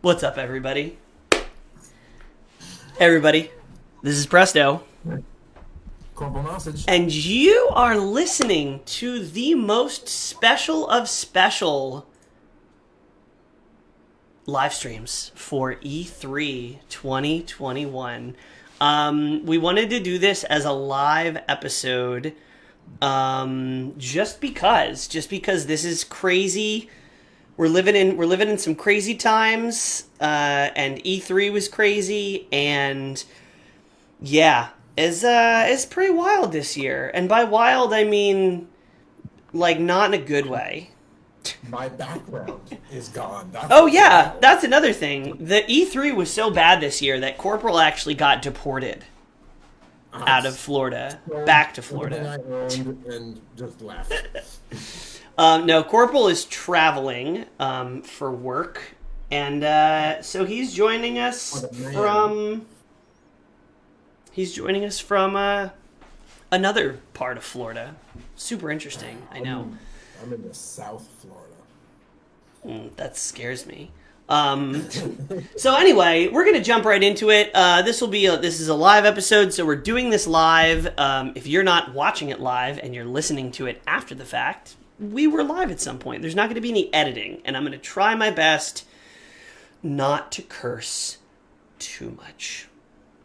What's up, everybody? Everybody, this is Presto. CorporalNosaj. And you are listening to the most special of special live streams for E3 2021. We wanted to do this as a live episode just because this is crazy. We're living in some crazy times, and E3 was crazy, and yeah, it's pretty wild this year. And by wild, I mean like not in a good way. My background is gone. That's another thing. The E3 was so bad this year that Corporal actually got deported out of Florida, back to Florida. I owned and just left. No, Corporal is traveling for work, and so he's joining us from another part of Florida. Super interesting, I know. I'm in the South Florida. That scares me. So anyway, we're gonna jump right into it. This is a live episode, so we're doing this live. If you're not watching it live and you're listening to it after the fact, we were live at some point. There's not going to be any editing, and I'm going to try my best not to curse too much.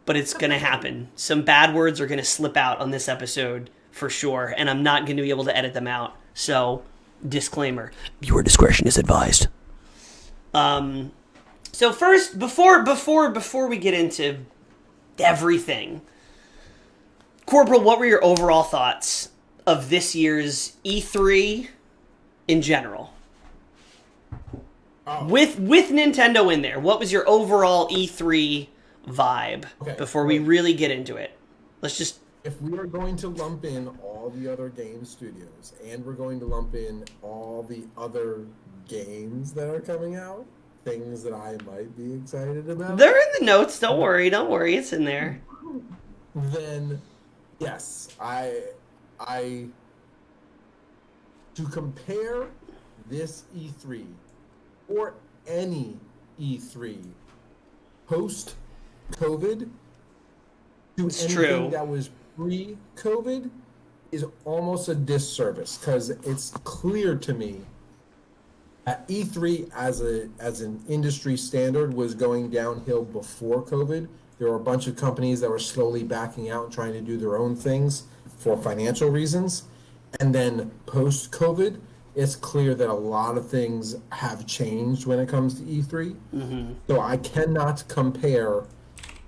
But it's going to happen. Some bad words are going to slip out on this episode for sure, and I'm not going to be able to edit them out. So, disclaimer: your discretion is advised. So first, before we get into everything, Corporal, what were your overall thoughts of this year's E3 in general? With Nintendo in there, what was your overall E3 vibe before we really get into it? Let's just... If we are going to lump in all the other game studios, and we're going to lump in all the other games that are coming out, things that I might be excited about... They're in the notes, don't worry, it's in there. Then, yes, to compare this E3 or any E3 post-COVID to anything that was pre-COVID is almost a disservice, because it's clear to me that E3 as an industry standard was going downhill before COVID. There were a bunch of companies that were slowly backing out and trying to do their own things for financial reasons. And then post-COVID, it's clear that a lot of things have changed when it comes to E3. Mm-hmm. So I cannot compare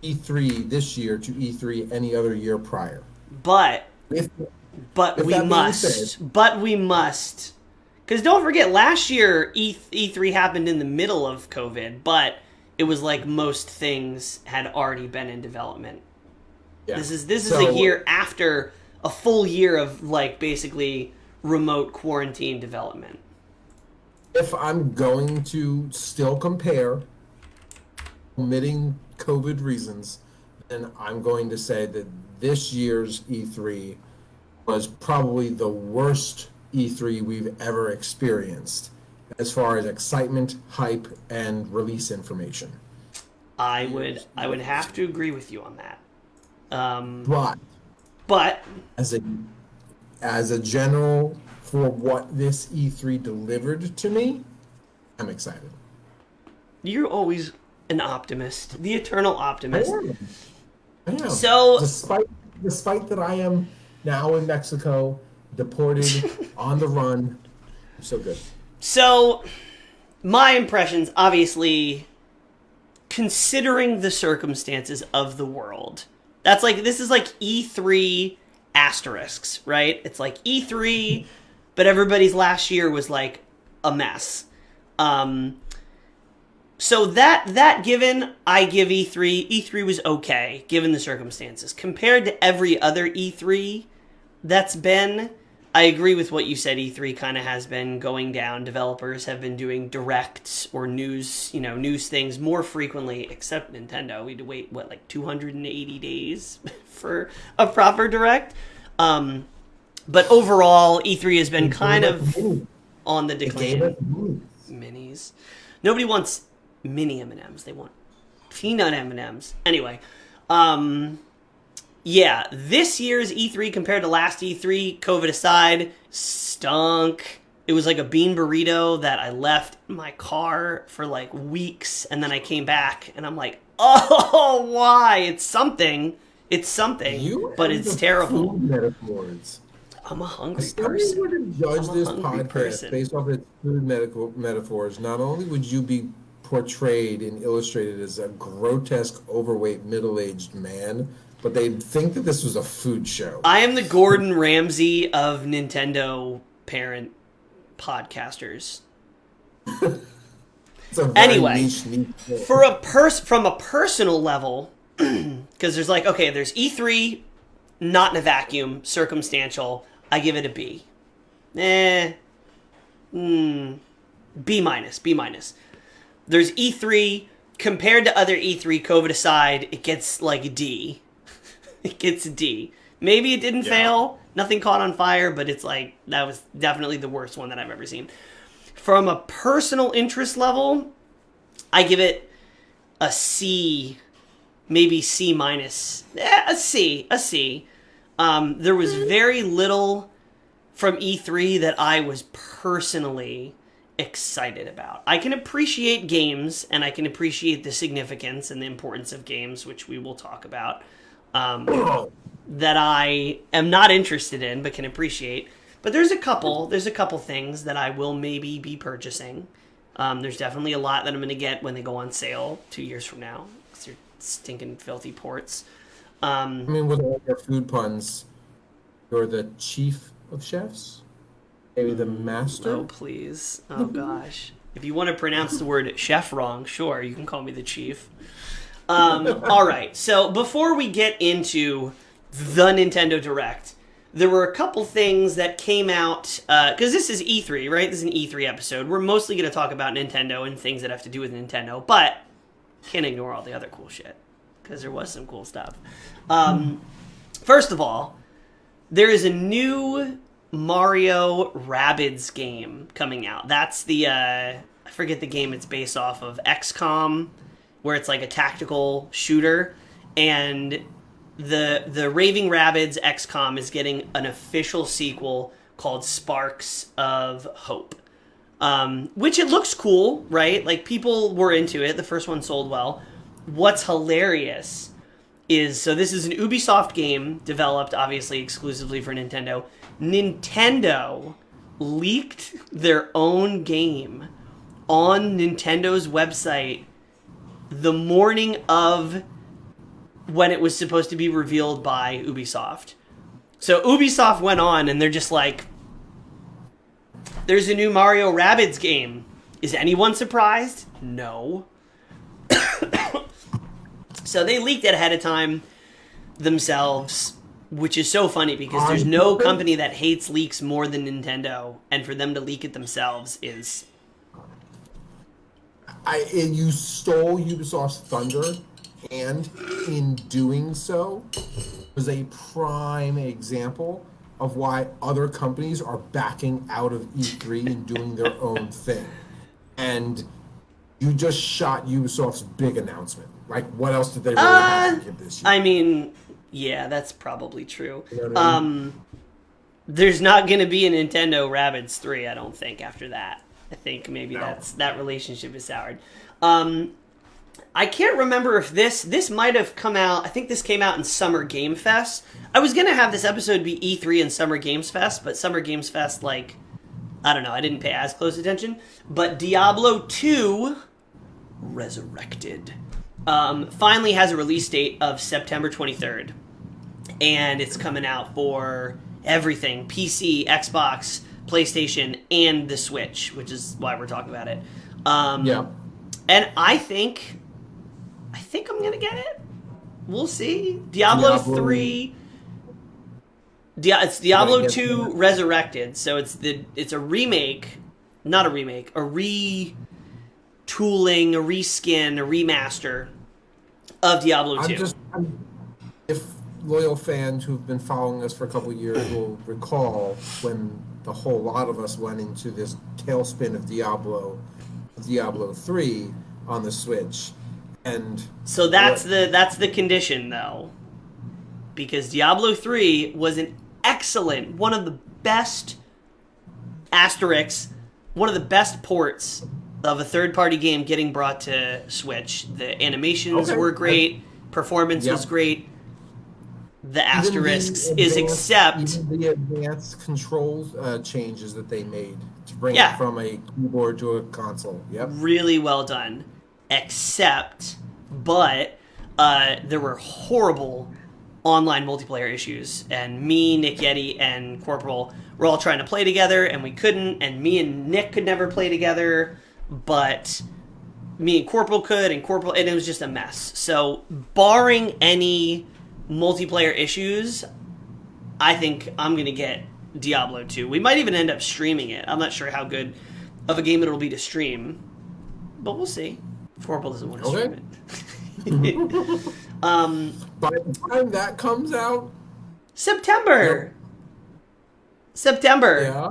E3 this year to E3 any other year prior. But we must. Because don't forget, last year E3 happened in the middle of COVID, but it was like most things had already been in development. Yeah. This is a year after a full year of like basically remote quarantine development. If I'm going to still compare, omitting COVID reasons, then I'm going to say that this year's E3 was probably the worst E3 we've ever experienced as far as excitement, hype, and release information. I would have to agree with you on that. But as a general for what this E3 delivered to me, I'm excited. You're always an optimist, the eternal optimist. I am. So, despite that, I am now in Mexico, deported, on the run. I'm so good. So, my impressions, obviously, considering the circumstances of the world. This is like E3 asterisks, right? It's like E3, but everybody's last year was like a mess. So that given, I give E3 was okay, given the circumstances. Compared to every other E3 that's been, I agree with what you said, E3 kind of has been going down. Developers have been doing directs or news things more frequently, except Nintendo. We had to wait, 280 days for a proper direct? But overall, E3 has been kind of on the decline. Minis. Nobody wants mini M&Ms. They want peanut M&Ms. Anyway, yeah, this year's E3 compared to last E3, COVID aside, stunk. It was like a bean burrito that I left in my car for like weeks, and then I came back, and I'm like, oh, why? It's something. It's something, but it's terrible. Food metaphors. I'm a hungry If person. you were to judge I'm a this hungry podcast person. based off its food metaphors, not only would you be portrayed and illustrated as a grotesque, overweight, middle-aged man, but they'd think that this was a food show. I am the Gordon Ramsay of Nintendo parent podcasters. It's a very Anyway, niche from a personal level, because there's like, okay, there's E3, not in a vacuum, circumstantial. I give it a B. B minus. There's E3 compared to other E3, COVID aside, it gets like a D. It gets a D. Maybe it didn't fail. Nothing caught on fire, but it's like, that was definitely the worst one that I've ever seen. From a personal interest level, I give it a C, maybe C minus. A C. There was very little from E3 that I was personally excited about. I can appreciate games, and I can appreciate the significance and the importance of games, which we will talk about, that I am not interested in, but can appreciate. But there's a couple things that I will maybe be purchasing. There's definitely a lot that I'm going to get when they go on sale 2 years from now, because they're stinking filthy ports. I mean, with all your food puns, you're the chief of chefs? Maybe the master? Oh, please. Oh, gosh. If you want to pronounce the word chef wrong, sure, you can call me the chief. All right, so before we get into the Nintendo Direct, there were a couple things that came out, because this is E3, right? This is an E3 episode. We're mostly going to talk about Nintendo and things that have to do with Nintendo, but can't ignore all the other cool shit, because there was some cool stuff. First of all, there is a new Mario Rabbids game coming out. That's the, I forget the game it's based off of, XCOM, where it's like a tactical shooter, and the Raving Rabbids XCOM is getting an official sequel called Sparks of Hope, which it looks cool, right? Like, people were into it. The first one sold well. What's hilarious is, so this is an Ubisoft game developed, obviously, exclusively for Nintendo. Nintendo leaked their own game on Nintendo's website the morning of when it was supposed to be revealed by Ubisoft. So Ubisoft went on, and they're just like, there's a new Mario Rabbids game. Is anyone surprised? No. So they leaked it ahead of time themselves, which is so funny because there's no company that hates leaks more than Nintendo, and for them to leak it themselves is... You stole Ubisoft's thunder, and in doing so was a prime example of why other companies are backing out of E3 and doing their own thing. And you just shot Ubisoft's big announcement. Like, what else did they really have to give this year? I mean, yeah, that's probably true. You know what I mean? There's not going to be a Nintendo Rabbids 3, I don't think, after that. I think maybe that relationship is soured. I can't remember if this might have come out. I think this came out in Summer Game Fest. I was gonna have this episode be E3 and Summer Games Fest, but Summer Games Fest, like, I don't know, I didn't pay as close attention. But Diablo 2 Resurrected finally has a release date of September 23rd, and it's coming out for everything: PC, Xbox, PlayStation, and the Switch, which is why we're talking about it. And I think I'm gonna get it. We'll see. Diablo 3. It's Diablo 2 Resurrected, so it's a remake, not a remake, a retooling, a reskin, a remaster of Diablo 2. If loyal fans who've been following us for a couple of years will recall when the whole lot of us went into this tailspin of Diablo 3, on the Switch. And so that's the condition, though, because Diablo 3 was an excellent, one of the best one of the best ports of a third-party game getting brought to Switch. The animations were great, performance was great. The asterisks is except even the advanced controls changes that they made to bring it from a keyboard to a console. Yep, really well done. But there were horrible online multiplayer issues, and me, Nick Yeti, and Corporal were all trying to play together, and we couldn't, and me and Nick could never play together, but me and Corporal could, and it was just a mess. So, barring any multiplayer issues, I think I'm going to get Diablo 2. We might even end up streaming it. I'm not sure how good of a game it'll be to stream, but we'll see. Corporal doesn't want to stream it. By the time that comes out, September. Yeah.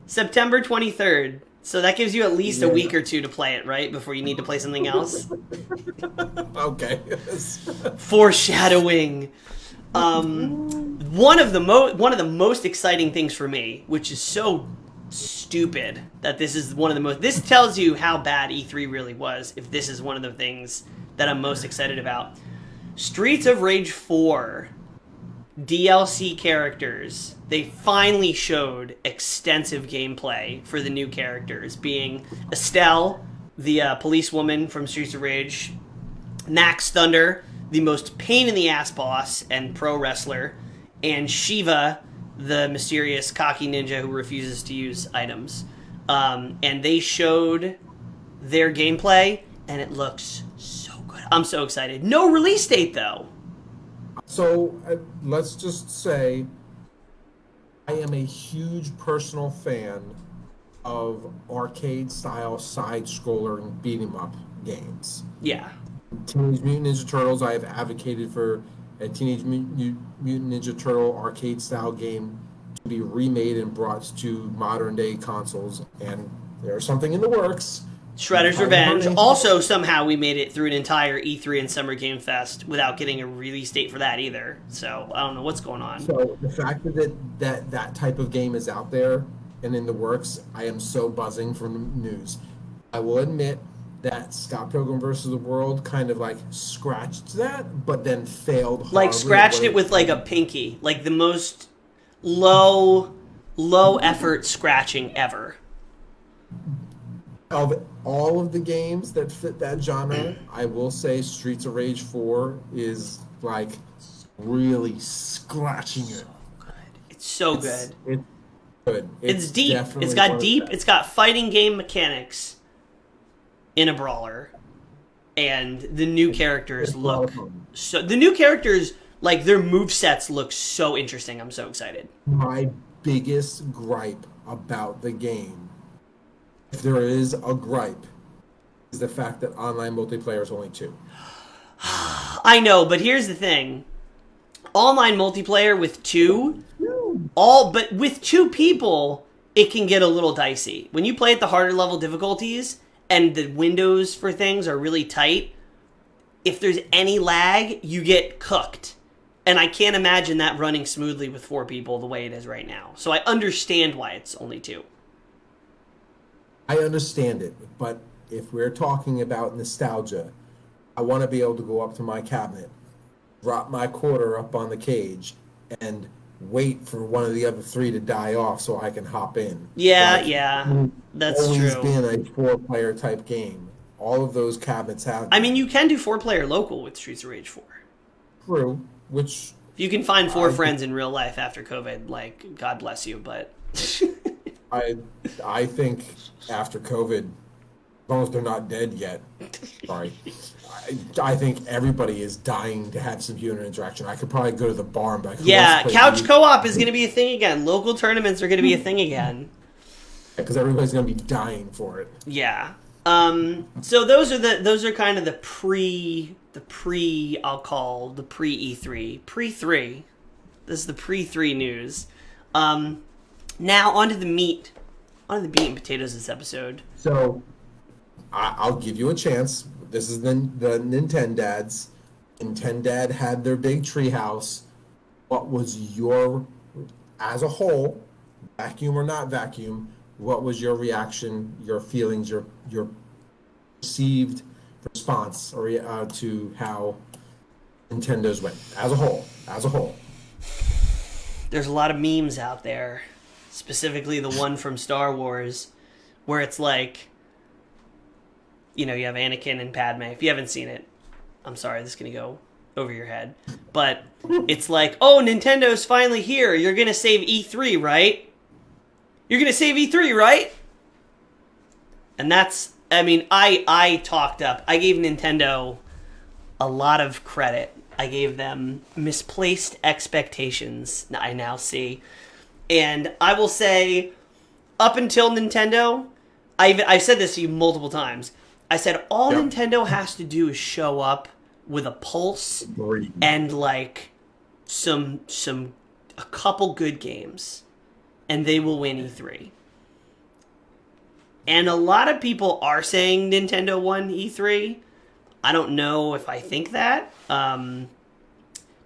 September 23rd. So that gives you at least a week or two to play it, right? Before you need to play something else. Okay. Foreshadowing. One of the most exciting things for me, which is so stupid that this is one of the most. This tells you how bad E3 really was. If this is one of the things that I'm most excited about, Streets of Rage 4 DLC characters. They finally showed extensive gameplay for the new characters, being Estelle, the policewoman from Streets of Rage, Max Thunder, the most pain-in-the-ass boss and pro wrestler, and Shiva, the mysterious cocky ninja who refuses to use items. And they showed their gameplay, and it looks so good. I'm so excited. No release date, though. So, let's just say I am a huge personal fan of arcade-style side-scroller and beat-em-up games. Yeah. Teenage Mutant Ninja Turtles, I have advocated for a Teenage Mutant Ninja Turtle arcade-style game to be remade and brought to modern-day consoles, and there's something in the works. Shredder's Revenge. Also, somehow we made it through an entire E3 and Summer Game Fest without getting a release date for that either. So, I don't know what's going on. So, the fact that type of game is out there and in the works, I am so buzzing for news. I will admit that Scott Pilgrim vs. the World kind of like scratched that, but then failed horribly. Like scratched it with like a pinky. Like the most low effort scratching ever. Of all of the games that fit that genre, I will say Streets of Rage 4 is like really scratching it. It's so good. It's good. It's deep. It's got fighting game mechanics in a brawler, and the new characters look so. The new characters, like their movesets, look so interesting. I'm so excited. My biggest gripe about the game, if there is a gripe, is the fact that online multiplayer is only 2. I know, but here's the thing: online multiplayer with 2, but with 2 people, it can get a little dicey. When you play at the harder level difficulties and the windows for things are really tight, if there's any lag, you get cooked. And I can't imagine that running smoothly with 4 people the way it is right now. So I understand why it's only 2. I understand it, but if we're talking about nostalgia, I want to be able to go up to my cabinet, drop my quarter up on the cage, and wait for one of the other 3 to die off so I can hop in. Yeah, that's true. It's always been a 4-player type game. All of those cabinets have. I mean, you can do 4-player local with Streets of Rage 4. True, which if you can find 4 friends in real life after COVID, like God bless you, but I think after COVID, as long as they're not dead yet, sorry, I think everybody is dying to have some human interaction. I could probably go to the bar and be like, couch co-op is going to be a thing again. Local tournaments are going to be a thing again. Because everybody's going to be dying for it. Yeah. So those are kind of the pre E3, pre-3. This is the pre-3 news. Now onto the meat and potatoes of this episode. So I'll give you a chance. this is the Nintendads. Nintendad had their big treehouse. What was your, as a whole, vacuum or not vacuum, what was your reaction, your feelings, your perceived response or to how Nintendo's went as a whole? As a whole. There's a lot of memes out there, specifically the one from Star Wars, where it's like, you know, you have Anakin and Padme. If you haven't seen it, I'm sorry, this is going to go over your head. But it's like, oh, Nintendo's finally here. You're going to save E3, right? You're going to save E3, right? And that's, I mean, I talked up. I gave Nintendo a lot of credit. I gave them misplaced expectations, I now see. And I will say, up until Nintendo, I've said this to you multiple times. I said, all Nintendo has to do is show up with a pulse and, like, a couple good games, and they will win E3. And a lot of people are saying Nintendo won E3. I don't know if I think that. Nintendo,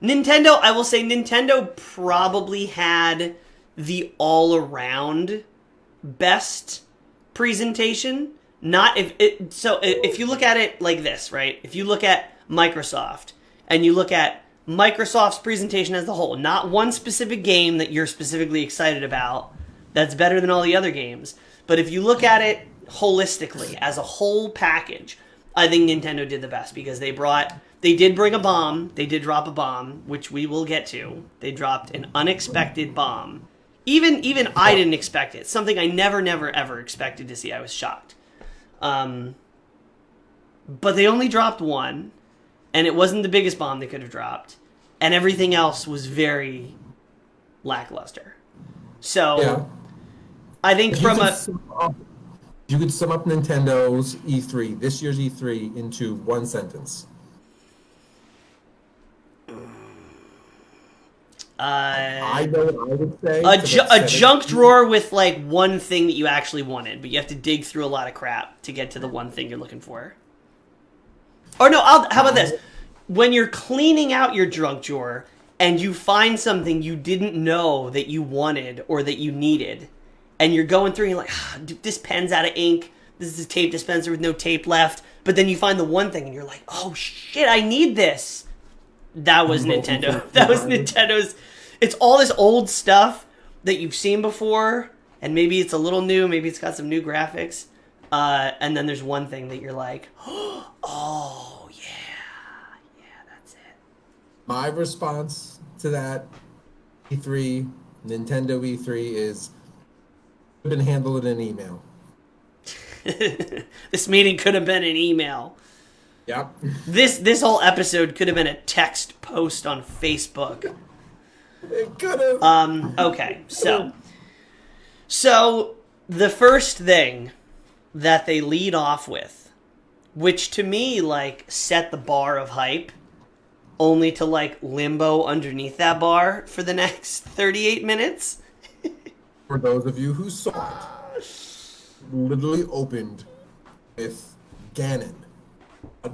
I will say Nintendo probably had the all-around best presentation. If you look at it like this, right? If you look at Microsoft and you look at Microsoft's presentation as a whole, not one specific game that you're specifically excited about that's better than all the other games, but if you look at it holistically as a whole package, I think Nintendo did the best because they did bring a bomb. They did drop a bomb, which we will get to. They dropped an unexpected bomb. Even I didn't expect it. Something I never, ever expected to see. I was shocked. But they only dropped one, and it wasn't the biggest bomb they could have dropped, and everything else was very lackluster. So, I think you could sum up Nintendo's E3, this year's E3, into one sentence. I know what I would say. A junk drawer with, like, one thing that you actually wanted, but you have to dig through a lot of crap to get to the one thing you're looking for. Or no, how about this? When you're cleaning out your junk drawer and you find something you didn't know that you wanted or that you needed, and you're going through and you're like, dude, this pen's out of ink, this is a tape dispenser with no tape left, but then you find the one thing and you're like, oh shit, I need this. That was Nintendo. That was Nintendo's. It's all this old stuff that you've seen before, and maybe it's a little new, maybe it's got some new graphics, and then there's one thing that you're like, oh, yeah, that's it. My response to that E3, Nintendo E3, is could have been handled in an email. This meeting could have been an email. Yep. This whole episode could have been a text post on Facebook. It could have. Okay, so the first thing that they lead off with, which to me, like, set the bar of hype, only to, like, limbo underneath that bar for the next 38 minutes. For those of you who saw it, literally opened with Ganon, a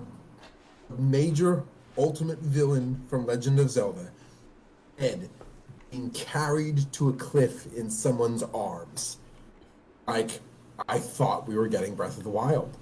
major ultimate villain from Legend of Zelda, head being carried to a cliff in someone's arms. Like, I thought we were getting Breath of the Wild.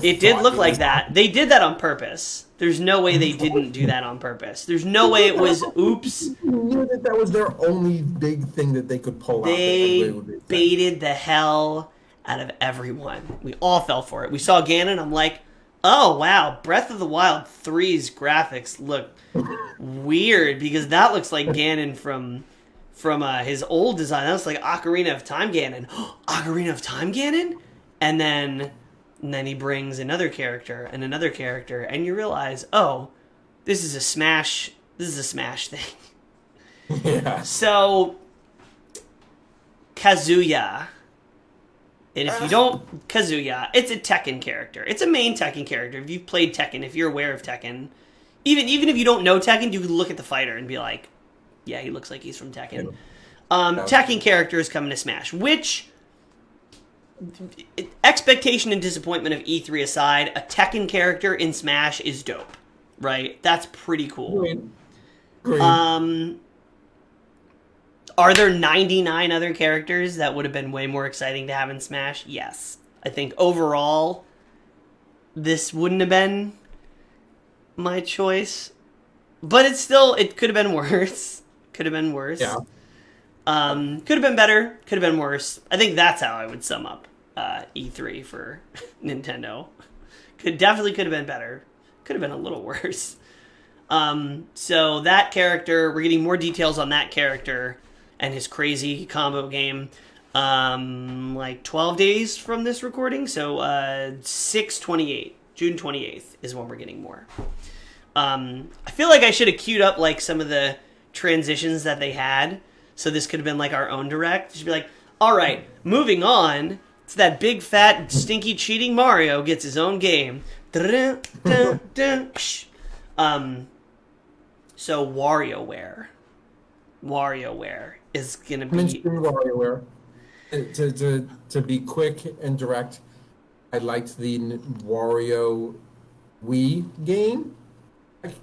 It did look like that. They did that on purpose. There's no way they didn't do that on purpose. There's no way it was, oops. You knew that was their only big thing that they could pull out. They baited the hell out of everyone. We all fell for it. We saw Ganon, I'm like, oh, wow, Breath of the Wild 3's graphics look weird, because that looks like Ganon from his old design. That looks like Ocarina of Time Ganon. Ocarina of Time Ganon? And then he brings another character, and you realize, oh, this is a Smash thing. Yeah. So, Kazuya. And if you don't, Kazuya, it's a Tekken character. It's a main Tekken character. If you've played Tekken, if you're aware of Tekken, even if you don't know Tekken, you can look at the fighter and be like, yeah, he looks like he's from Tekken. Tekken characters come to Smash, which expectation and disappointment of E3 aside, a Tekken character in Smash is dope, right? That's pretty cool. Great. Are there 99 other characters that would have been way more exciting to have in Smash? Yes. I think overall, this wouldn't have been my choice. But it could have been worse. Could have been worse. Yeah. Could have been better. Could have been worse. I think that's how I would sum up E3 for Nintendo. Could have been better. Could have been a little worse. So that character, we're getting more details on that character and his crazy combo game. Like 12 days from this recording. So 6/28, June 28th is when we're getting more. I feel like I should have queued up like some of the transitions that they had. So this could have been like our own direct. It should be like, all right, moving on. It's that big, fat, stinky, cheating Mario gets his own game. So WarioWare is gonna be. WarioWare. To be quick and direct, I liked the Wario Wii game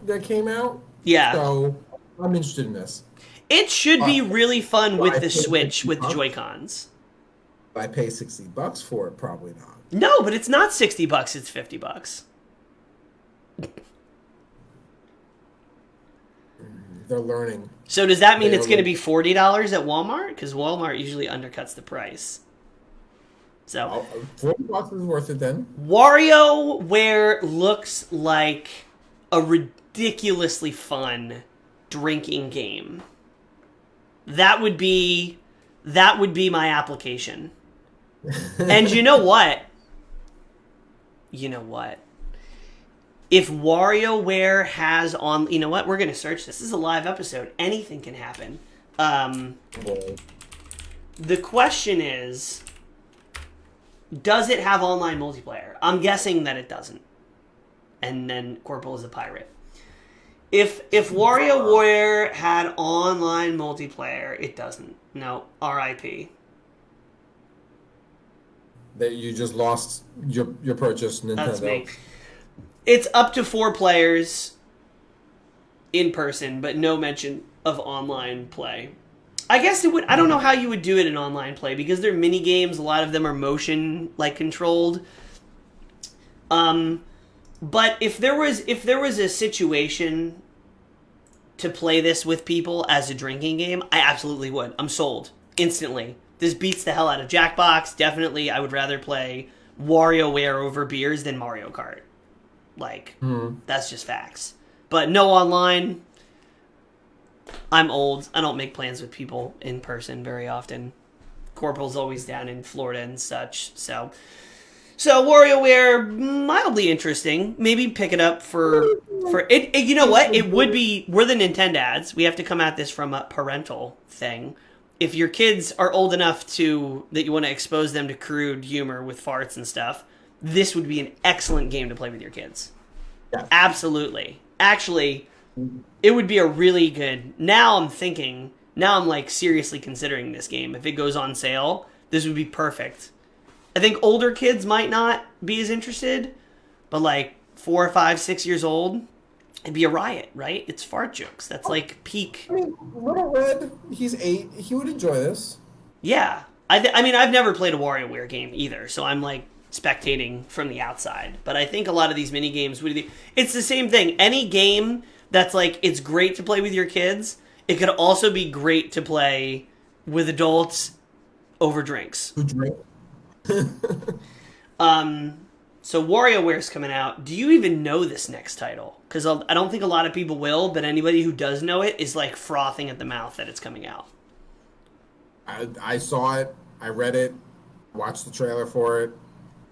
that came out. Yeah. So I'm interested in this. It should be really fun with the Switch with the Joy-Cons. I pay $60 for it, probably not. No, but it's not $60, it's $50. They're learning. So does that mean it's going to be $40 at Walmart? Because Walmart usually undercuts the price. So $40 is worth it then. WarioWare looks like a ridiculously fun drinking game. That would be my application. And you know what? If WarioWare has on... You know what? We're going to search this. This is a live episode. Anything can happen. The question is, does it have online multiplayer? I'm guessing that it doesn't. And then Corporal is a pirate. If WarioWare had online multiplayer, it doesn't. No, RIP. That you just lost your purchase, Nintendo. That's me. It's up to 4 players in person, but no mention of online play. I guess it would. I don't know how you would do it in online play because they're mini games. A lot of them are motion controlled. But if there was a situation to play this with people as a drinking game, I absolutely would. I'm sold instantly. This beats the hell out of Jackbox. Definitely, I would rather play WarioWare over beers than Mario Kart. That's just facts. But no online. I'm old. I don't make plans with people in person very often. Corporal's always down in Florida and such. So WarioWare, mildly interesting. Maybe pick it up for it. You know what? It would be. We're the Nintendads. We have to come at this from a parental thing. If your kids are old enough that you want to expose them to crude humor with farts and stuff, this would be an excellent game to play with your kids. Yeah. Absolutely. Actually, it would be a really good... Now I'm seriously considering this game. If it goes on sale, this would be perfect. I think older kids might not be as interested, but 4, 5, 6 years old, it'd be a riot, right? It's fart jokes. That's peak. I mean, Little Red, he's 8. He would enjoy this. Yeah. I mean, I've never played a WarioWare game either, so I'm spectating from the outside. But I think a lot of these mini games it's the same thing. Any game that's it's great to play with your kids, it could also be great to play with adults over drinks. Who drink? So WarioWare's coming out. Do you even know this next title? Because I don't think a lot of people will, but anybody who does know it is frothing at the mouth that it's coming out. I saw it, I read it, watched the trailer for it,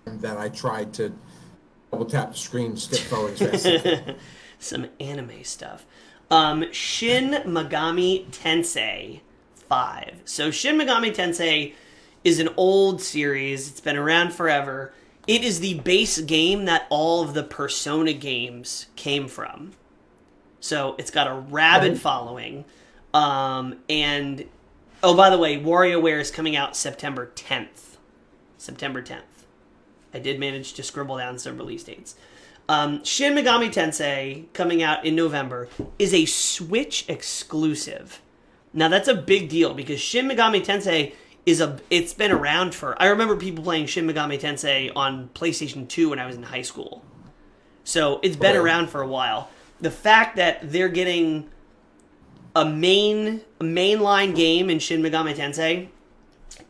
and then I tried to double tap the screen, skip forward as fast as I could. Some anime stuff. Shin Megami Tensei 5. So Shin Megami Tensei is an old series. It's been around forever. It is the base game that all of the Persona games came from. So it's got a rabid following. And, oh, by the way, WarioWare is coming out September 10th. September 10th. I did manage to scribble down some release dates. Shin Megami Tensei, coming out in November, is a Switch exclusive. Now, that's a big deal because Shin Megami Tensei it's been around for... I remember people playing Shin Megami Tensei on PlayStation 2 when I was in high school. So, it's been around for a while. The fact that they're getting a mainline game in Shin Megami Tensei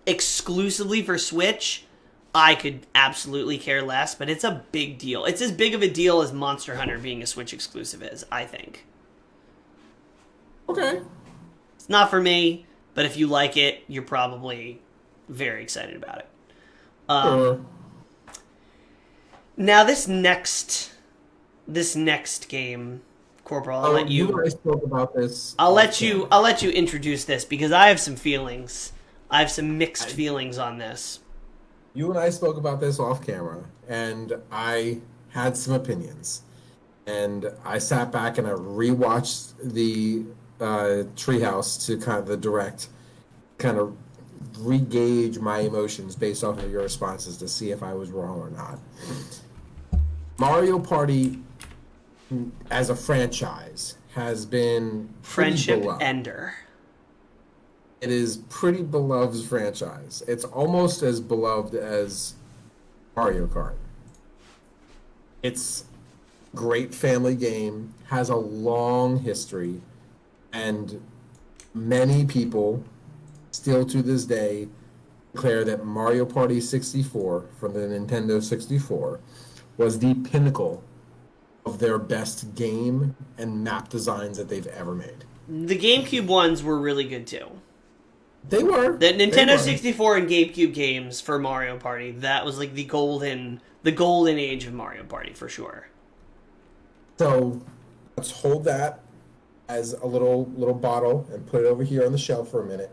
exclusively for Switch, I could absolutely care less, but it's a big deal. It's as big of a deal as Monster Hunter being a Switch exclusive is, I think. Okay. It's not for me, but if you like it, you're probably very excited about it. Sure. Now, this next game, Corporal, I'll let you. You and I spoke about this. I'll let you introduce this because I have some feelings. I have some mixed feelings on this. You and I spoke about this off camera, and I had some opinions. And I sat back and I rewatched the Treehouse to kind of the direct, kind of re-gauge my emotions based off of your responses to see if I was wrong or not. Mario Party, as a franchise, has been friendship ender. It is pretty beloved franchise. It's almost as beloved as Mario Kart. It's a great family game, has a long history, and many people still to this day declare that Mario Party 64 from the Nintendo 64 was the pinnacle of their best game and map designs that they've ever made. The GameCube ones were really good too. They were. The Nintendo 64 and GameCube games for Mario Party, that was like the golden age of Mario Party for sure. So let's hold that as a little bottle and put it over here on the shelf for a minute.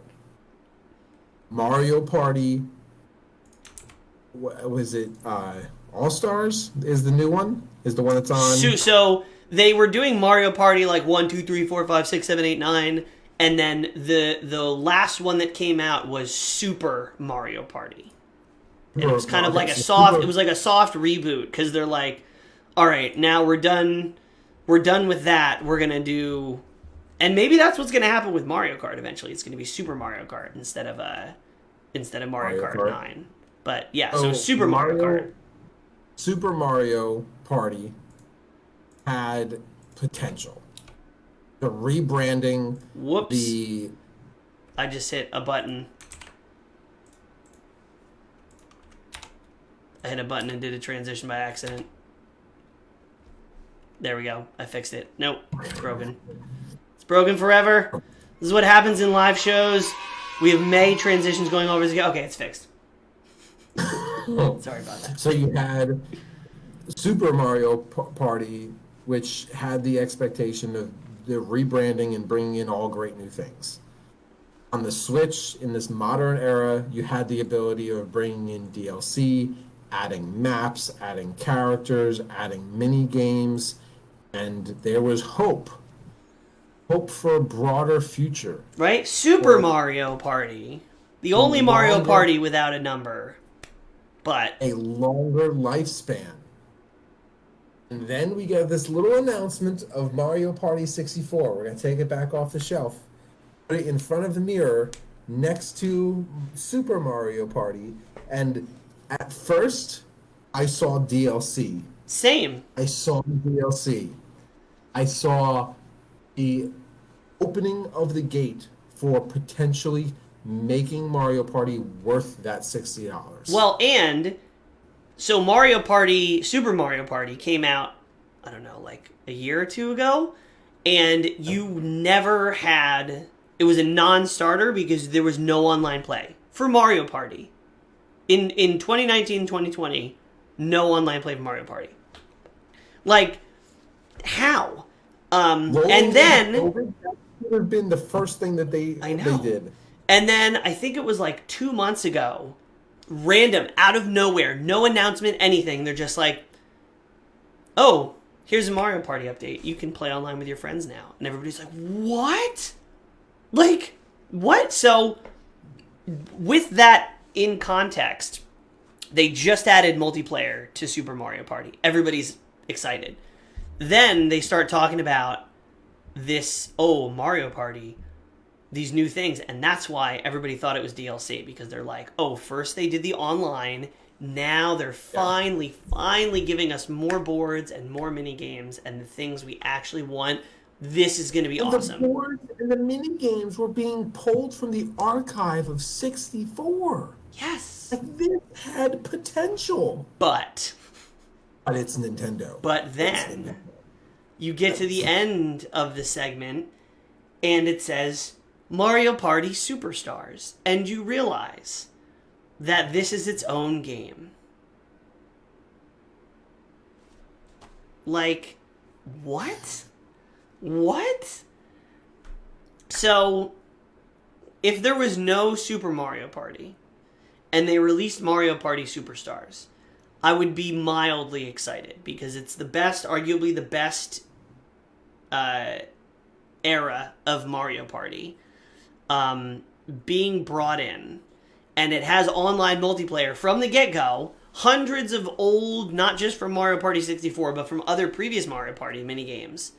Mario Party, what was it? All Stars is the new one? Is the one that's on? So they were doing Mario Party like 1, 2, 3, 4, 5, 6, 7, 8, 9, and then the last one that came out was Super Mario Party. And it was kind of like a soft reboot because they're like, all right, now we're done with that. We're gonna do, and maybe that's what's gonna happen with Mario Kart eventually. It's gonna be Super Mario Kart instead of Mario Kart 9. But yeah, so Super Mario Kart. Super Mario Party had potential. The rebranding. Whoops. I just hit a button. I hit a button and did a transition by accident. There we go. I fixed it. Nope. It's broken. It's broken forever. This is what happens in live shows. We have May transitions going over. Okay, it's fixed. Sorry about that. So you had Super Mario Party, which had the expectation of the rebranding and bringing in all great new things. On the Switch, in this modern era, you had the ability of bringing in DLC, adding maps, adding characters, adding mini games, and there was hope for a broader future. Right? Super Mario Party. The only Mario Party without a number. But a longer lifespan. And then we get this little announcement of Mario Party 64. We're going to take it back off the shelf, put it in front of the mirror next to Super Mario Party. And at first, I saw DLC. Same. I saw DLC. I saw the opening of the gate for potentially making Mario Party worth that $60. Well, and so Super Mario Party came out, I don't know, like a year or two ago, and you never had, it was a non-starter because there was no online play for Mario Party. In 2019, 2020, no online play for Mario Party. Like, how? And then that would have been the first thing that they did. And then I think it was like 2 months ago, random, out of nowhere, no announcement, anything. They're just like, oh, here's a Mario Party update. You can play online with your friends now. And everybody's like, what? Like, what? So, with that in context, They just added multiplayer to Super Mario Party. Everybody's excited. Then they start talking about this, Mario Party, these new things, and that's why everybody thought it was DLC, because they're like, first they did the online, now they're finally giving us more boards and more mini games and the things we actually want. This is going to be awesome. The boards and the mini games were being pulled from the archive of 64. Yes. Like, this had potential. But it's Nintendo. But then you get to the end of the segment and it says Mario Party Superstars, and you realize that this is its own game. Like, what? What? So, if there was no Super Mario Party and they released Mario Party Superstars, I would be mildly excited, because it's the best, arguably the best era of Mario Party being brought in, and it has online multiplayer from the get-go. Hundreds of old, not just from Mario Party 64, but from other previous Mario Party minigames.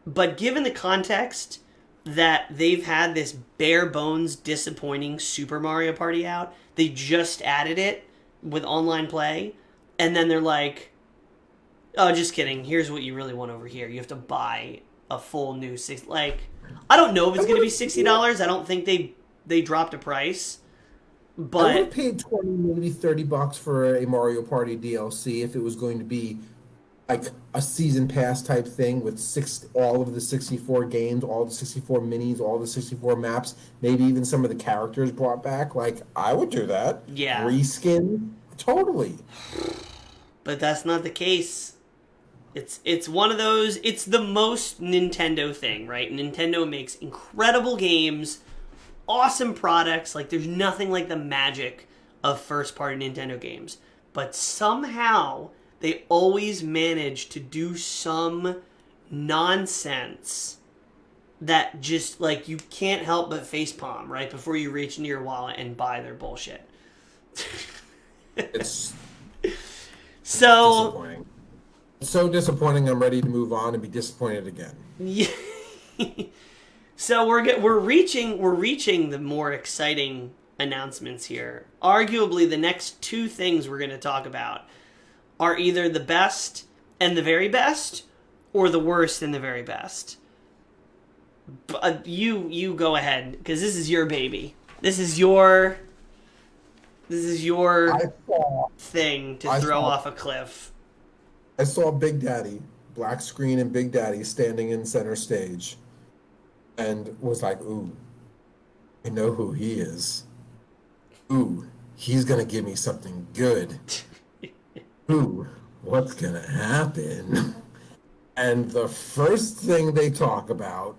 But given the context that they've had this bare-bones, disappointing Super Mario Party out, they just added it with online play, and then they're like, oh, just kidding, here's what you really want over here. You have to buy a full new I don't know if it's going to be $60. I don't think they dropped a price. But I would have paid $20, maybe $30 for a Mario Party DLC if it was going to be like a season pass type thing with all of the 64 games, all the 64 minis, all the 64 maps, maybe even some of the characters brought back. Like, I would do that. Yeah. Reskin, totally. But that's not the case. It's one of those, it's the most Nintendo thing, right? Nintendo makes incredible games, awesome products. Like, there's nothing like the magic of first-party Nintendo games. But somehow, they always manage to do some nonsense that just, like, you can't help but facepalm right before you reach into your wallet and buy their bullshit. It's so disappointing. So disappointing, I'm ready to move on and be disappointed again. Yeah. So we're reaching the more exciting announcements here. Arguably, the next two things we're going to talk about are either the best and the very best, or the worst and the very best. But you go ahead, because this is your baby. This is your thing to throw off a cliff. I saw Big Daddy, black screen and Big Daddy standing in center stage, and was like, ooh, I know who he is. Ooh, he's gonna give me something good. Ooh, what's gonna happen? And the first thing they talk about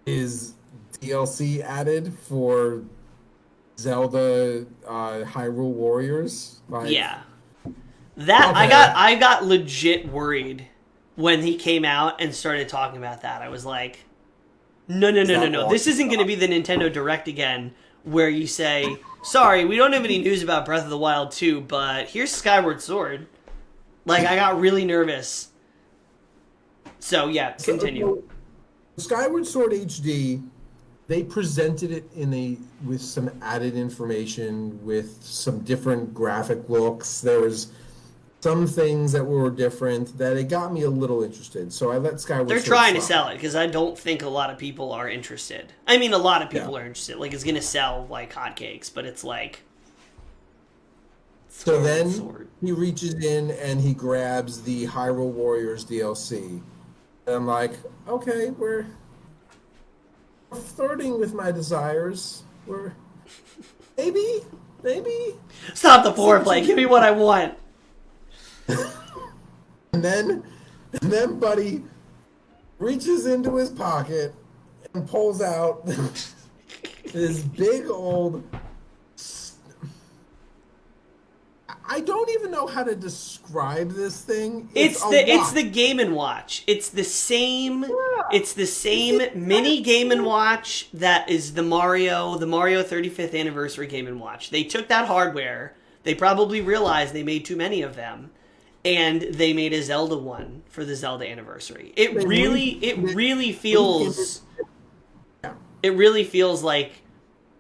is DLC added for Zelda Hyrule Warriors. Like, yeah. That okay. I got legit worried when he came out and started talking about that. I was like, no. This isn't going to be the Nintendo Direct again, where you say, sorry, we don't have any news about Breath of the Wild 2, but here's Skyward Sword. Like, I got really nervous. So, yeah, continue. So, Skyward Sword HD, they presented it with some added information, with some different graphic looks. There was some things that were different that it got me a little interested. So I let Skyward Sword. They're trying to sell it, because I don't think a lot of people are interested. I mean, a lot of people are interested. Like, it's going to sell like hotcakes, but it's like... So then he reaches in and he grabs the Hyrule Warriors DLC. And I'm like, okay, we're flirting with my desires. We're... Maybe? Stop the foreplay. Give me what I want. And then Buddy reaches into his pocket and pulls out this big old... I don't even know how to describe this thing. It's the Game & Watch. It's the same mini Game & Watch that is the Mario 35th anniversary Game & Watch. They took that hardware, They probably realized they made too many of them, and they made a Zelda one for the Zelda anniversary. It really feels like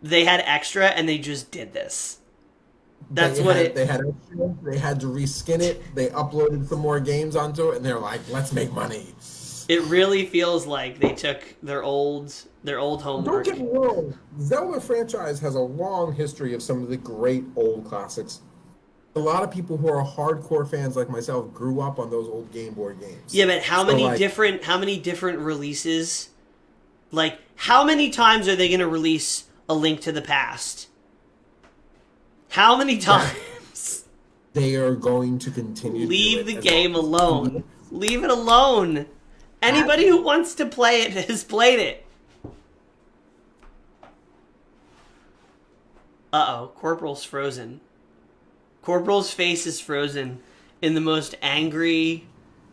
they had extra and they just did this. They had extra. They had to reskin it. They uploaded some more games onto it, and they're like, "Let's make money." It really feels like they took their old homework. Don't get me wrong. Zelda franchise has a long history of some of the great old classics. A lot of people who are hardcore fans like myself grew up on those old Game Boy games. Yeah, but how many different releases? Like, how many times are they going to release A Link to the Past? How many times? They are going to continue. Leave the game alone. Leave it alone. Anybody who wants to play it has played it. Uh-oh, Corporal's frozen. Corporal's face is frozen in the most angry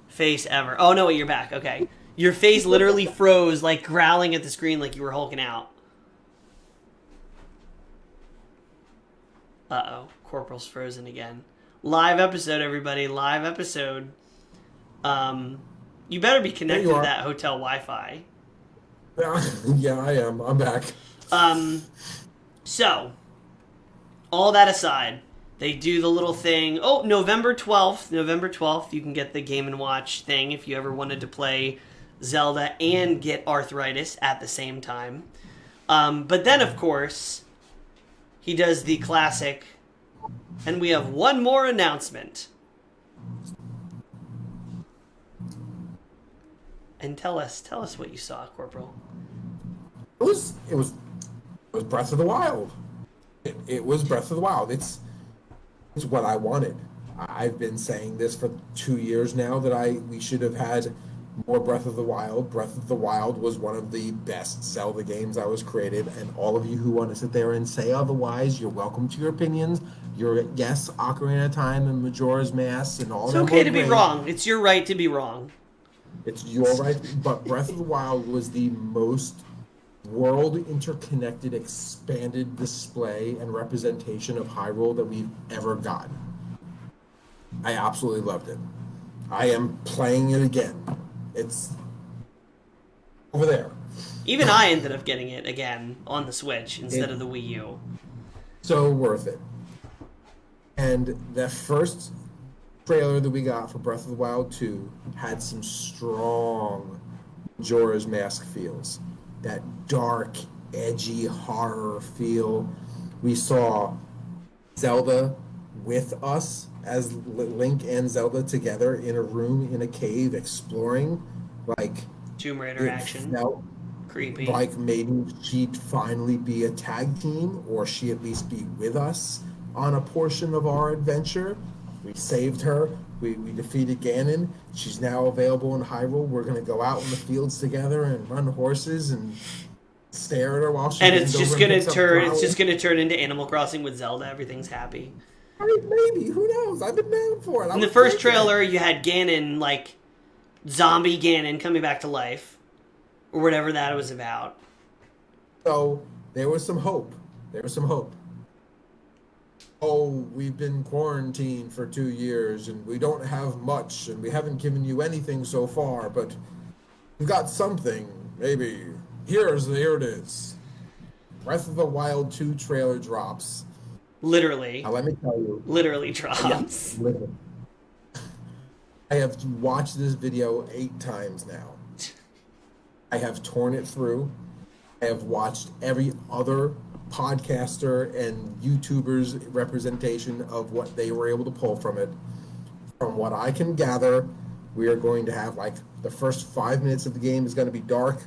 face ever. Oh, no, wait, you're back. Okay. Your face literally froze, like growling at the screen like you were hulking out. Uh-oh, Corporal's frozen again. Live episode, everybody. Live episode. You better be connected to that hotel Wi-Fi. Yeah, I am. I'm back. So, all that aside, they do the little thing. Oh, November 12th, you can get the Game & Watch thing if you ever wanted to play Zelda and get arthritis at the same time. But then, of course, he does the classic, and we have one more announcement. And tell us what you saw, Corporal. It was Breath of the Wild. It was Breath of the Wild. It's what I wanted. I've been saying this for 2 years now that we should have had more Breath of the Wild. Breath of the Wild was one of the best Zelda games that was created, and all of you who want to sit there and say otherwise, you're welcome to your opinions. Yes, Ocarina of Time and Majora's Mask and all that. It's okay to be wrong. It's your right to be wrong. It's your right, but Breath of the Wild was the most world interconnected, expanded display and representation of Hyrule that we've ever gotten. I absolutely loved it. I am playing it again. It's over there. Even I ended up getting it again on the Switch instead of the Wii U. So worth it. And the first trailer that we got for Breath of the Wild 2 had some strong Majora's Mask feels. That dark, edgy horror feel. We saw Zelda with us as Link and Zelda together in a room in a cave exploring. Like Tomb Raider action. Felt creepy. Like maybe she'd finally be a tag team, or she at least be with us on a portion of our adventure. We saved her. We defeated Ganon. She's now available in Hyrule. We're going to go out in the fields together and run horses and stare at her while she. And it's just going to turn into Animal Crossing with Zelda. Everything's happy. Maybe. Who knows? I've been down for it. In the first trailer, you had Ganon, like zombie Ganon, coming back to life, or whatever that was about. So there was some hope. Oh, we've been quarantined for 2 years, and we don't have much, and we haven't given you anything so far, but we've got something. Maybe. Here it is. Breath of the Wild 2 trailer drops. Literally. Now, let me tell you. Literally drops. Yeah, literally. I have watched this video 8 times now. I have torn it through. I have watched every other podcaster and YouTuber's representation of what they were able to pull from it. From what I can gather, we are going to have, like, the first 5 minutes of the game is going to be dark.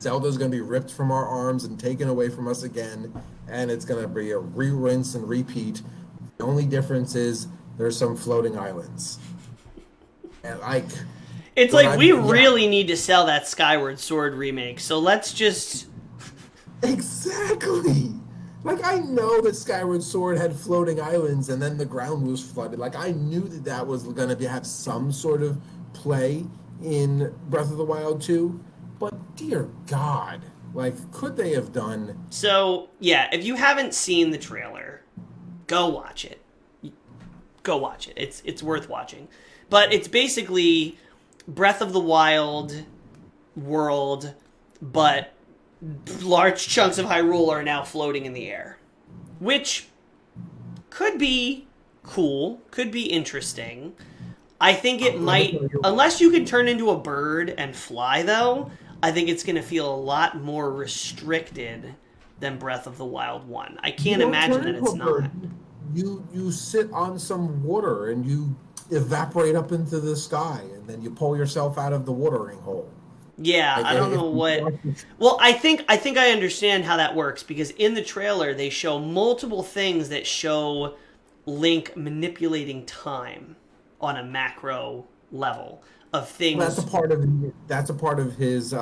Zelda's going to be ripped from our arms and taken away from us again, and it's going to be a re-rinse and repeat. The only difference is there's some floating islands. And, like... It's like, we really need to sell that Skyward Sword remake, so let's just... Exactly. Like, I know that Skyward Sword had floating islands and then the ground was flooded. Like, I knew that was going to have some sort of play in Breath of the Wild 2. But, dear God, like, could they have done... So, yeah, if you haven't seen the trailer, go watch it. go watch it. It's worth watching. But it's basically Breath of the Wild world, but large chunks of Hyrule are now floating in the air, which could be cool, could be interesting. I think it might, unless you can turn into a bird and fly, though, I think it's going to feel a lot more restricted than Breath of the Wild 1. I can't imagine that it's not. You sit on some water and you evaporate up into the sky, and then you pull yourself out of the watering hole. Yeah, like, I don't know what. Well, I think I understand how that works, because in the trailer they show multiple things that show Link manipulating time on a macro level of things. That's a part of his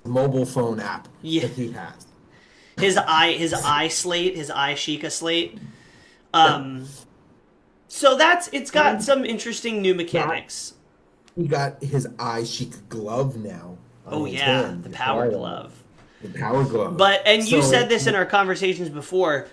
mobile phone app that he has. His eye slate, his eye Sheikah slate. So it's got some interesting new mechanics. He got his eye Sheikah glove now. Oh yeah, hand, the power glove. The power glove. You said this in our conversations before.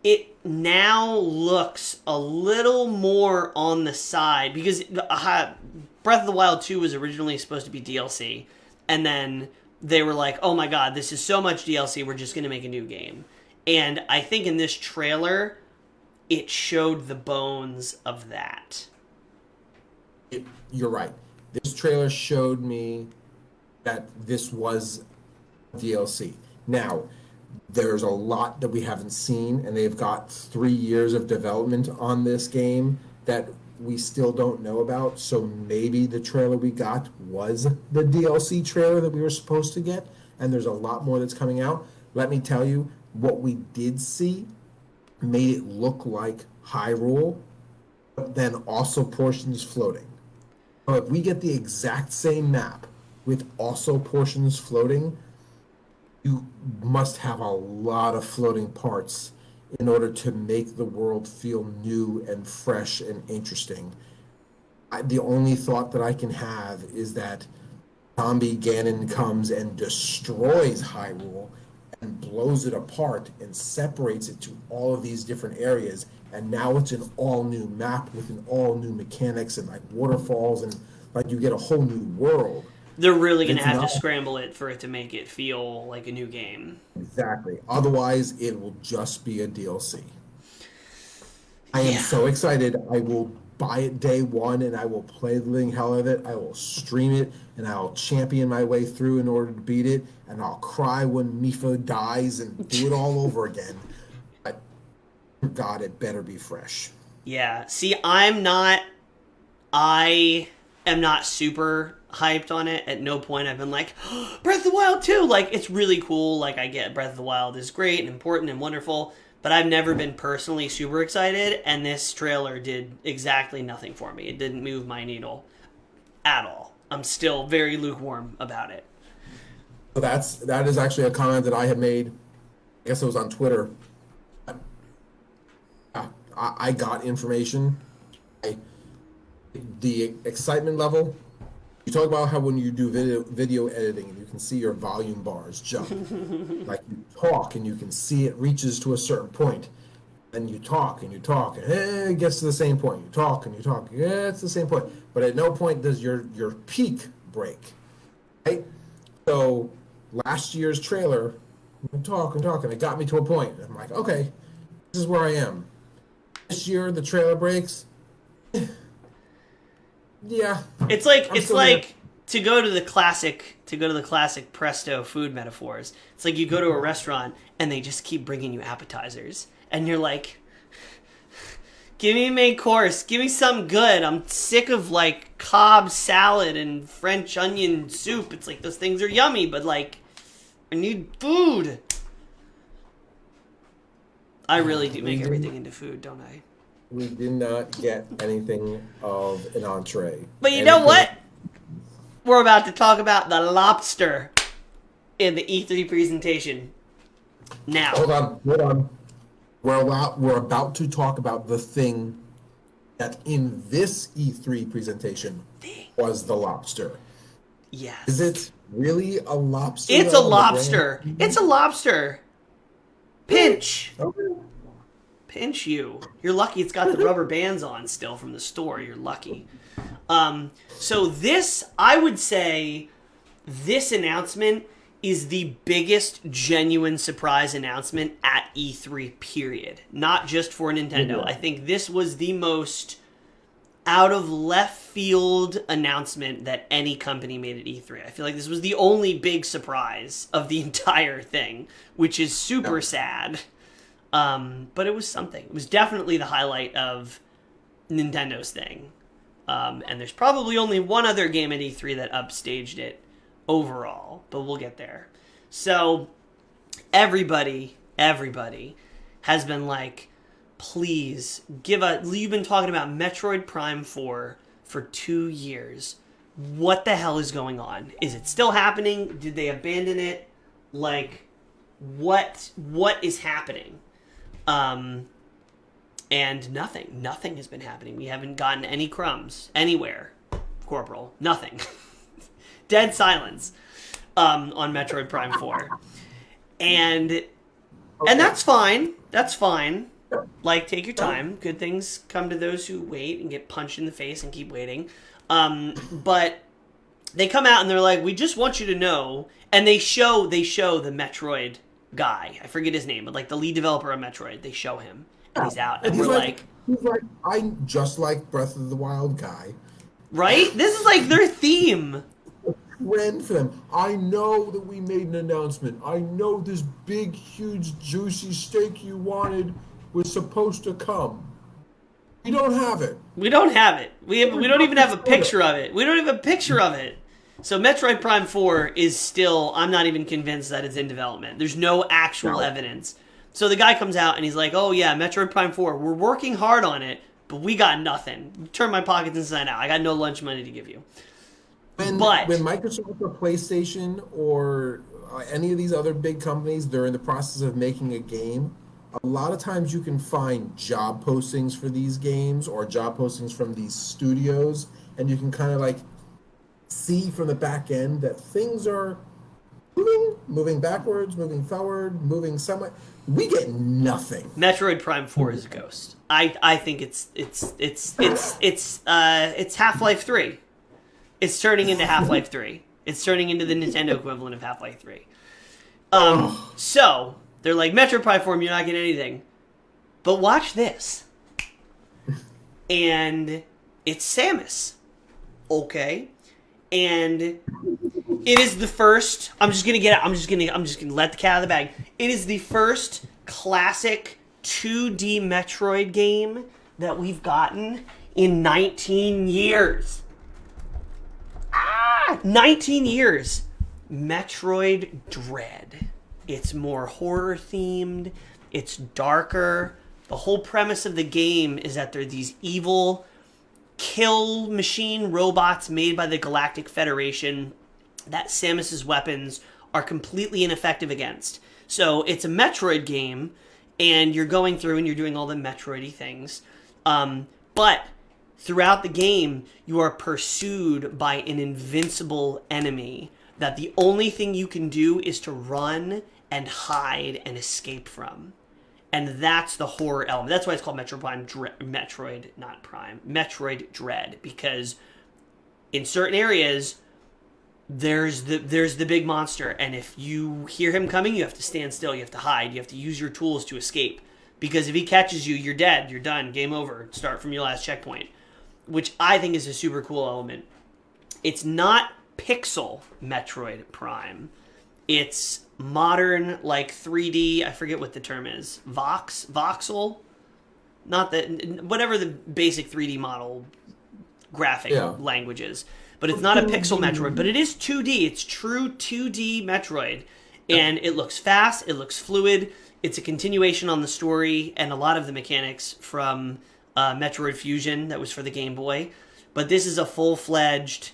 It now looks a little more on the side, because Breath of the Wild 2 was originally supposed to be DLC, and then they were like, oh my god, this is so much DLC, we're just going to make a new game. And I think in this trailer, it showed the bones of that. You're right. This trailer showed me that this was DLC. Now, there's a lot that we haven't seen, and they've got 3 years of development on this game that we still don't know about. So maybe the trailer we got was the DLC trailer that we were supposed to get, and there's a lot more that's coming out. Let me tell you, what we did see made it look like Hyrule, but then also portions floating. So if we get the exact same map with also portions floating, you must have a lot of floating parts in order to make the world feel new and fresh and interesting. The only thought that I can have is that Zombie Ganon comes and destroys Hyrule and blows it apart and separates it to all of these different areas, and now it's an all-new map with an all-new mechanics and like waterfalls, and like you get a whole new world. They're really going to have to scramble it for it to make it feel like a new game. Exactly. Otherwise, it will just be a DLC. I am so excited. I will buy it day one, and I will play the living hell out of it. I will stream it, and I will champion my way through in order to beat it, and I'll cry when Mipha dies and do it all over again. But, God, it better be fresh. Yeah. See, I am not super hyped on it. At no point I've been like, oh, Breath of the Wild 2! Like, it's really cool. Like, I get Breath of the Wild is great and important and wonderful, but I've never been personally super excited, and this trailer did exactly nothing for me. It didn't move my needle at all. I'm still very lukewarm about it. So that is actually a comment that I had made. I guess it was on Twitter. I got information. The excitement level. You talk about how when you do video editing, you can see your volume bars jump. Like you talk and you can see it reaches to a certain point. And you talk and you talk, and it gets to the same point. You talk and you talk, it's the same point. But at no point does your peak break. Right? So last year's trailer, and talk, and it got me to a point. I'm like, okay, this is where I am. This year the trailer breaks. Yeah. It's like to go to the classic Presto food metaphors. It's like you go to a restaurant and they just keep bringing you appetizers, and you're like, give me a main course, give me something good. I'm sick of like Cobb salad and French onion soup. It's like those things are yummy, but like I need food. I really do make everything into food, don't I? We did not get anything of an entree. But you know what? We're about to talk about the lobster in the E3 presentation. Now. Hold on. We're about to talk about the thing that in this E3 presentation was the lobster. Yes. Is it really a lobster? It's a lobster. It's a lobster. Pinch. Okay. Pinch you. You're lucky it's got the rubber bands on still from the store. You're lucky. So this, I would say, this announcement is the biggest genuine surprise announcement at E3, period. Not just for Nintendo. I think this was the most out of left field announcement that any company made at E3. I feel like this was the only big surprise of the entire thing, which is super sad. But it was something. It was definitely the highlight of Nintendo's thing. And there's probably only one other game at E3 that upstaged it overall, but we'll get there. So everybody has been like, please you've been talking about Metroid Prime 4 for 2 years. What the hell is going on? Is it still happening? Did they abandon it? Like, what is happening? And nothing has been happening. We haven't gotten any crumbs anywhere. Corporal, nothing. Dead silence on Metroid Prime 4. And that's fine. That's fine. Like, take your time. Good things come to those who wait and get punched in the face and keep waiting. But they come out and they're like, we just want you to know. And they show the Metroid guy. I forget his name, but like the lead developer of Metroid. They show him. And he's out. And we're like... He's like, I'm just like Breath of the Wild guy. Right? This is like their theme. Trend for them. I know that we made an announcement. I know this big, huge, juicy steak you wanted was supposed to come. We don't have it. We don't have it. We don't even have a picture of it. We don't have a picture of it. So Metroid Prime 4 is still, I'm not even convinced that it's in development. There's no actual evidence. So the guy comes out and he's like, oh yeah, Metroid Prime 4, we're working hard on it, but we got nothing. Turn my pockets inside out. I got no lunch money to give you. When Microsoft or PlayStation or any of these other big companies, they're in the process of making a game, a lot of times you can find job postings for these games or job postings from these studios, and you can kind of like see from the back end that things are moving backwards, moving forward, moving somewhere. We get nothing. Metroid Prime 4 is a ghost. I think it's Half-Life 3. It's turning into Half-Life 3. It's turning into the Nintendo equivalent of Half-Life 3. So they're like, Metroid Prime 4, you're not getting anything. But watch this. And it's Samus. Okay. And it is the first, I'm just gonna let the cat out of the bag. It is the first classic 2D Metroid game that we've gotten in 19 years. 19 years. Metroid DREAD. It's more horror themed. It's darker. The whole premise of the game is that there are these evil kill machine robots made by the Galactic Federation that Samus's weapons are completely ineffective against. So it's a Metroid game, and you're going through and you're doing all the Metroid-y things. But throughout the game, you are pursued by an invincible enemy that the only thing you can do is to run and hide and escape from. And that's the horror element. That's why it's called Metroid DREAD, because in certain areas, there's the big monster, and if you hear him coming, you have to stand still, you have to hide, you have to use your tools to escape. Because if he catches you, you're dead, you're done, game over, start from your last checkpoint. Which I think is a super cool element. It's not pixel Metroid Prime. It's modern, like 3D, I forget what the term is. Voxel? Not that, whatever the basic 3D model graphic language is. But it's not a pixel Metroid, but it is 2D. It's true 2D Metroid. And it looks fast, it looks fluid. It's a continuation on the story and a lot of the mechanics from Metroid Fusion that was for the Game Boy. But this is a full-fledged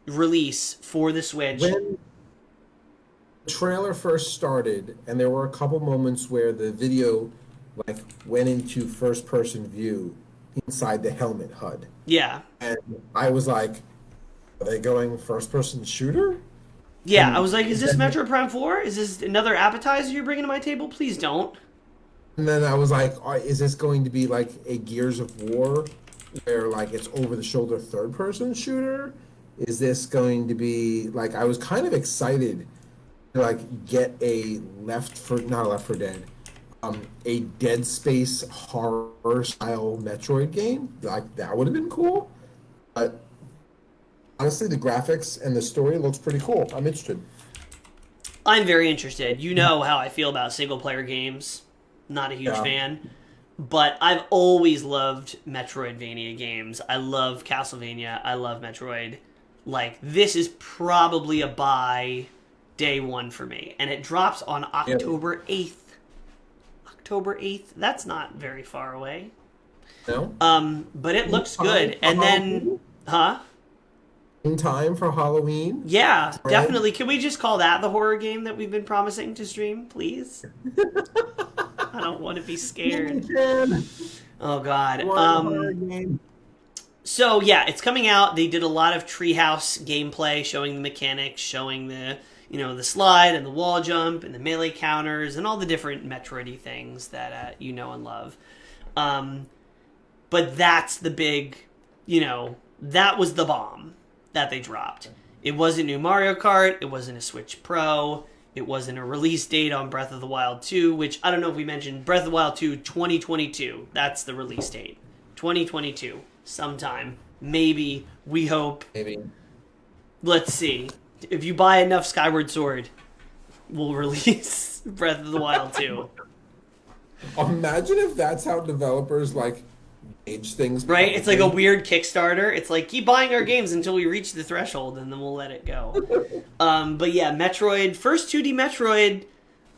release for the Switch. When the trailer first started, and there were a couple moments where the video like went into first-person view inside the helmet HUD. Yeah. And I was like, are they going first-person shooter? Yeah, I was like, is this Metroid Prime 4? Is this another appetizer you're bringing to my table? Please don't. And then I was like, is this going to be like a Gears of War where like it's over the shoulder third person shooter? Is this going to be like I was kind of excited to like get a not a Left for Dead, a Dead Space horror style Metroid game. Like that would have been cool. But honestly, the graphics and the story looks pretty cool. I'm interested. I'm very interested. You know how I feel about single player games. Not a huge Yeah. fan. But I've always loved Metroidvania games. I love Castlevania. I love Metroid. Like, this is probably a buy day one for me. And it drops on October 8th. October 8th? That's not very far away. No? But it looks good. And then, huh? In time for Halloween? Yeah, Right? definitely. Can we just call that the horror game that we've been promising to stream, please? I don't want to be scared. Oh God. So yeah, it's coming out. They did a lot of Treehouse gameplay, showing the mechanics, showing the the slide and the wall jump and the melee counters and all the different Metroid-y things that you know and love. But that's the big, that was the bomb that they dropped. It wasn't new Mario Kart. It wasn't a Switch Pro. It wasn't a release date on Breath of the Wild 2, which I don't know if we mentioned. Breath of the Wild 2, 2022. That's the release date. 2022. Sometime. Maybe. We hope. Maybe. Let's see. If you buy enough Skyward Sword, we'll release Breath of the Wild 2. Imagine if that's how developers age things. Right? It's like a weird Kickstarter. It's like, keep buying our games until we reach the threshold, and then we'll let it go. But yeah, Metroid, first 2D Metroid,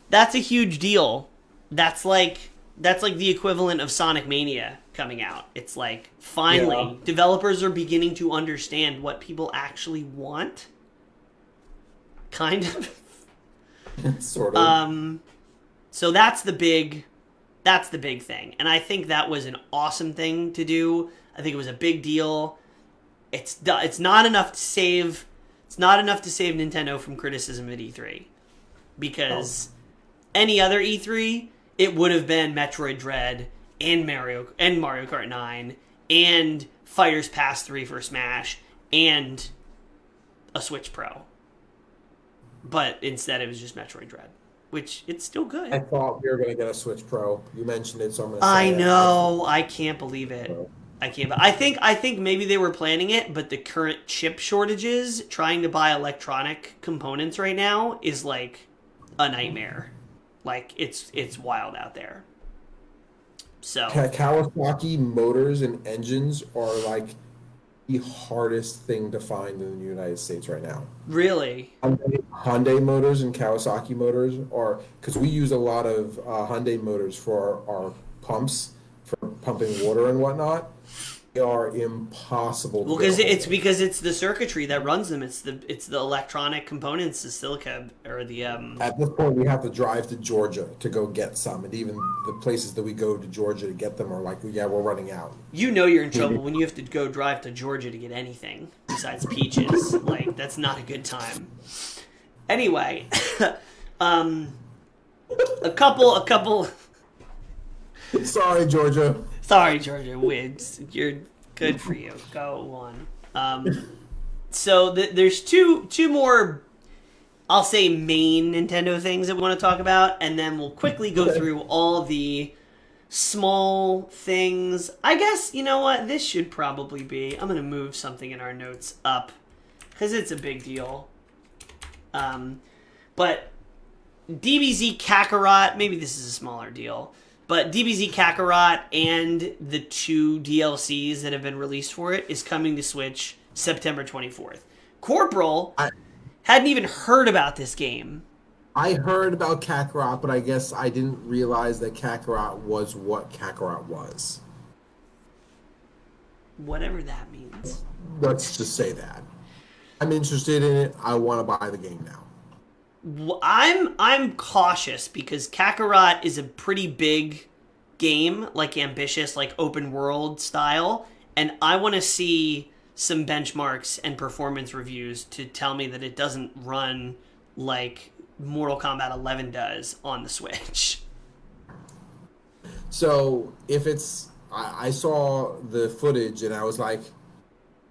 that's a huge deal. That's like the equivalent of Sonic Mania coming out. It's like, finally, developers are beginning to understand what people actually want. Kind of. Sort of. So that's the big thing. And I think that was an awesome thing to do. I think it was a big deal. It's not enough to save Nintendo from criticism at E3. Because any other E3, it would have been Metroid Dread and Mario Kart 9 and Fighters Pass 3 for Smash and a Switch Pro. But instead it was just Metroid Dread. Which, it's still good. I thought we were going to get a Switch Pro. You mentioned it, so I'm going to say I know. I can't believe it. I can't. I think maybe they were planning it, but the current chip shortages, trying to buy electronic components right now, is like a nightmare. Like, it's wild out there. So Kawasaki motors and engines are like the hardest thing to find in the United States right now. Really? Hyundai motors and Kawasaki motors are, because we use a lot of Hyundai motors for our pumps, for pumping water and whatnot. They are impossible to because it's the circuitry that runs them. It's the electronic components, the silica or the At this point, we have to drive to Georgia to go get some, and even the places that we go to Georgia to get them are like, yeah, we're running out. You know you're in trouble when you have to go drive to Georgia to get anything besides peaches. Like, that's not a good time. Anyway, a couple. Sorry, Georgia. Sorry, Georgia wins. You're good for you. Go on. So there's two more, I'll say, main Nintendo things that we want to talk about, and then we'll quickly go through all the small things. I guess, you know what? This should probably be... I'm going to move something in our notes up, because it's a big deal. But DBZ Kakarot, maybe this is a smaller deal, but DBZ Kakarot and the 2 DLCs that have been released for it is coming to Switch September 24th. Corporal hadn't even heard about this game. I heard about Kakarot, but I guess I didn't realize that Kakarot was what Kakarot was. Whatever that means. Let's just say that. I'm interested in it. I want to buy the game now. I'm cautious because Kakarot is a pretty big game, like ambitious, like open world style, and I want to see some benchmarks and performance reviews to tell me that it doesn't run like Mortal Kombat 11 does on the Switch. So if it's, I saw the footage and I was like,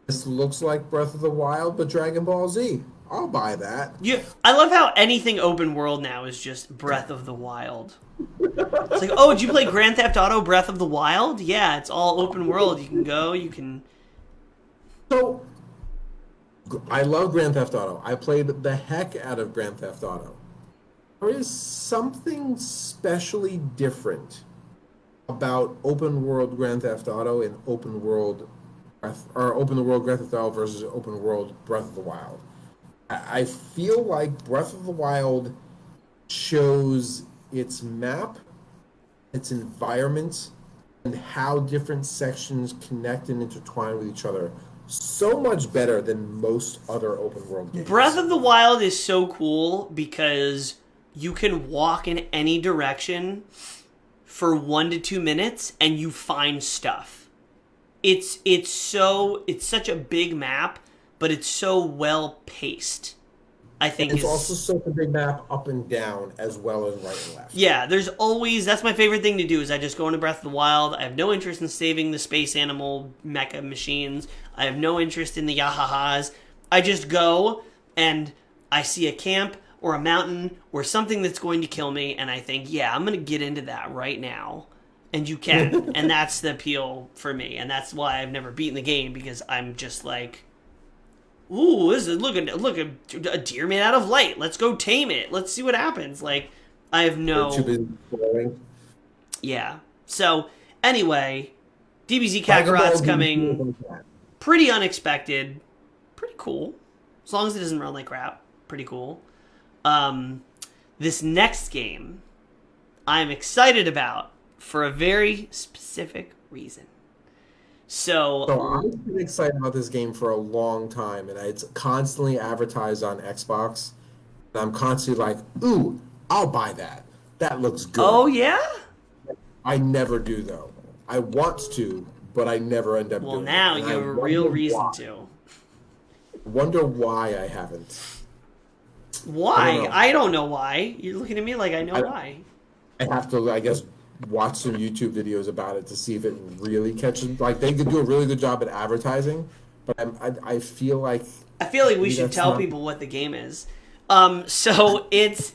this looks like Breath of the Wild, but Dragon Ball Z. I'll buy that. Yeah, I love how anything open world now is just Breath of the Wild. It's like, oh, did you play Grand Theft Auto Breath of the Wild? Yeah, it's all open world. You can go, you can... So, I love Grand Theft Auto. I played the heck out of Grand Theft Auto. There is something specially different about open world Grand Theft Auto and open world Grand Theft Auto versus open world Breath of the Wild. I feel like Breath of the Wild shows its map, its environment, and how different sections connect and intertwine with each other so much better than most other open world games. Breath of the Wild is so cool because you can walk in any direction for 1 to 2 minutes and you find stuff. It's such a big map, but it's so well paced. I think it's also such a big map up and down as well as right and left. Yeah, there's always, that's my favorite thing to do is I just go into Breath of the Wild. I have no interest in saving the space animal mecha machines. I have no interest in the yahahas. I just go and I see a camp or a mountain or something that's going to kill me and I think, yeah, I'm going to get into that right now. And you can. And that's the appeal for me. And that's why I've never beaten the game because I'm just like, ooh, this is look a deer made out of light. Let's go tame it. Let's see what happens. Like, I have no. Yeah. So anyway, DBZ Kakarot's coming. Pretty unexpected. Pretty cool. As long as it doesn't run like crap. Pretty cool. This next game, I'm excited about for a very specific reason. So I've been excited about this game for a long time, and it's constantly advertised on Xbox. And I'm constantly like, ooh, I'll buy that. That looks good. Oh, yeah? I never do, though. I want to, but I never end up doing it. Well, now you have a real reason to. I wonder why I haven't. Why? I don't know why. You're looking at me like I know why. I have to, I guess, watch some YouTube videos about it to see if it really catches. Like, they could do a really good job at advertising, but I feel like we should tell people what the game is. So it's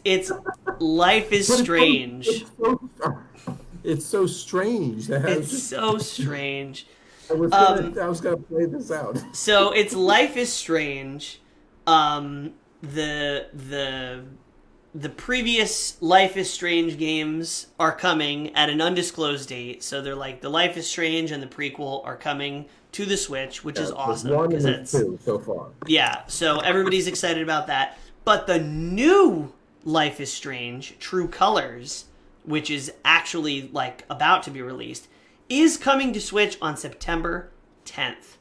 Life is Strange. It's so strange. It's so strange. I was gonna play this out. So it's Life is Strange. The previous Life is Strange games are coming at an undisclosed date. So they're like the Life is Strange and the prequel are coming to the Switch, which is awesome. One and two so far. Yeah, so everybody's excited about that. But the new Life is Strange, True Colors, which is actually like about to be released, is coming to Switch on September 10th.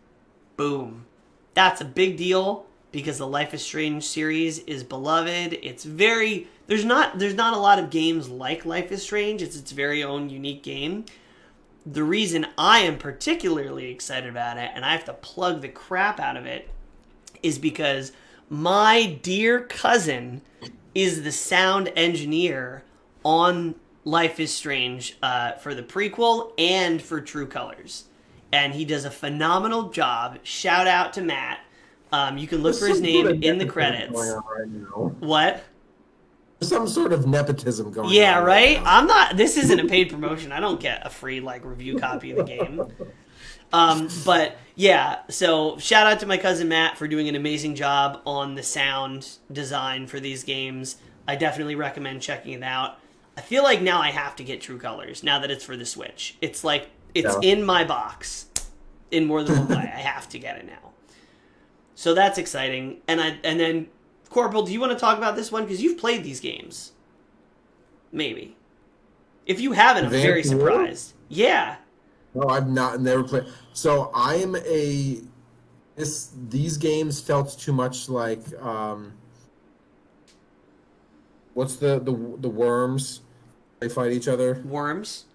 Boom. That's a big deal. Because the Life is Strange series is beloved. It's very there's not a lot of games like Life is Strange. It's its very own unique game. The reason I am particularly excited about it, and I have to plug the crap out of it, is because my dear cousin is the sound engineer on Life is Strange for the prequel and for True Colors. And he does a phenomenal job. Shout out to Matt. You can look for his name in the credits. What? There's some sort of nepotism going on. Yeah, right? I'm not... This isn't a paid promotion. I don't get a free, review copy of the game. But, yeah. So, shout out to my cousin Matt for doing an amazing job on the sound design for these games. I definitely recommend checking it out. I feel like now I have to get True Colors, now that it's for the Switch. It's in my box in more than one way. I have to get it now. So that's exciting. And then, Corporal, do you want to talk about this one? Because you've played these games. Maybe. If you haven't, I'm very surprised. Yeah. No, I've never played. So I'm these games felt too much like, what's the worms? They fight each other? Worms?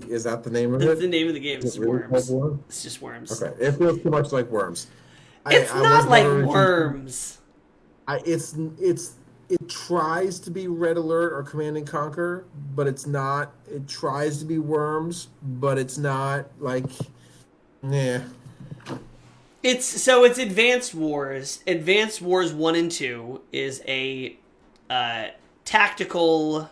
Is that the name of it? That's the name of the game. It's Worms. It's just Worms. Okay. It feels too much like Worms. It's not like Worms. It's it tries to be Red Alert or Command and Conquer, but it's not. It tries to be Worms, but it's not. Like, nah. It's Advanced Wars. Advanced Wars 1 and 2 is a tactical,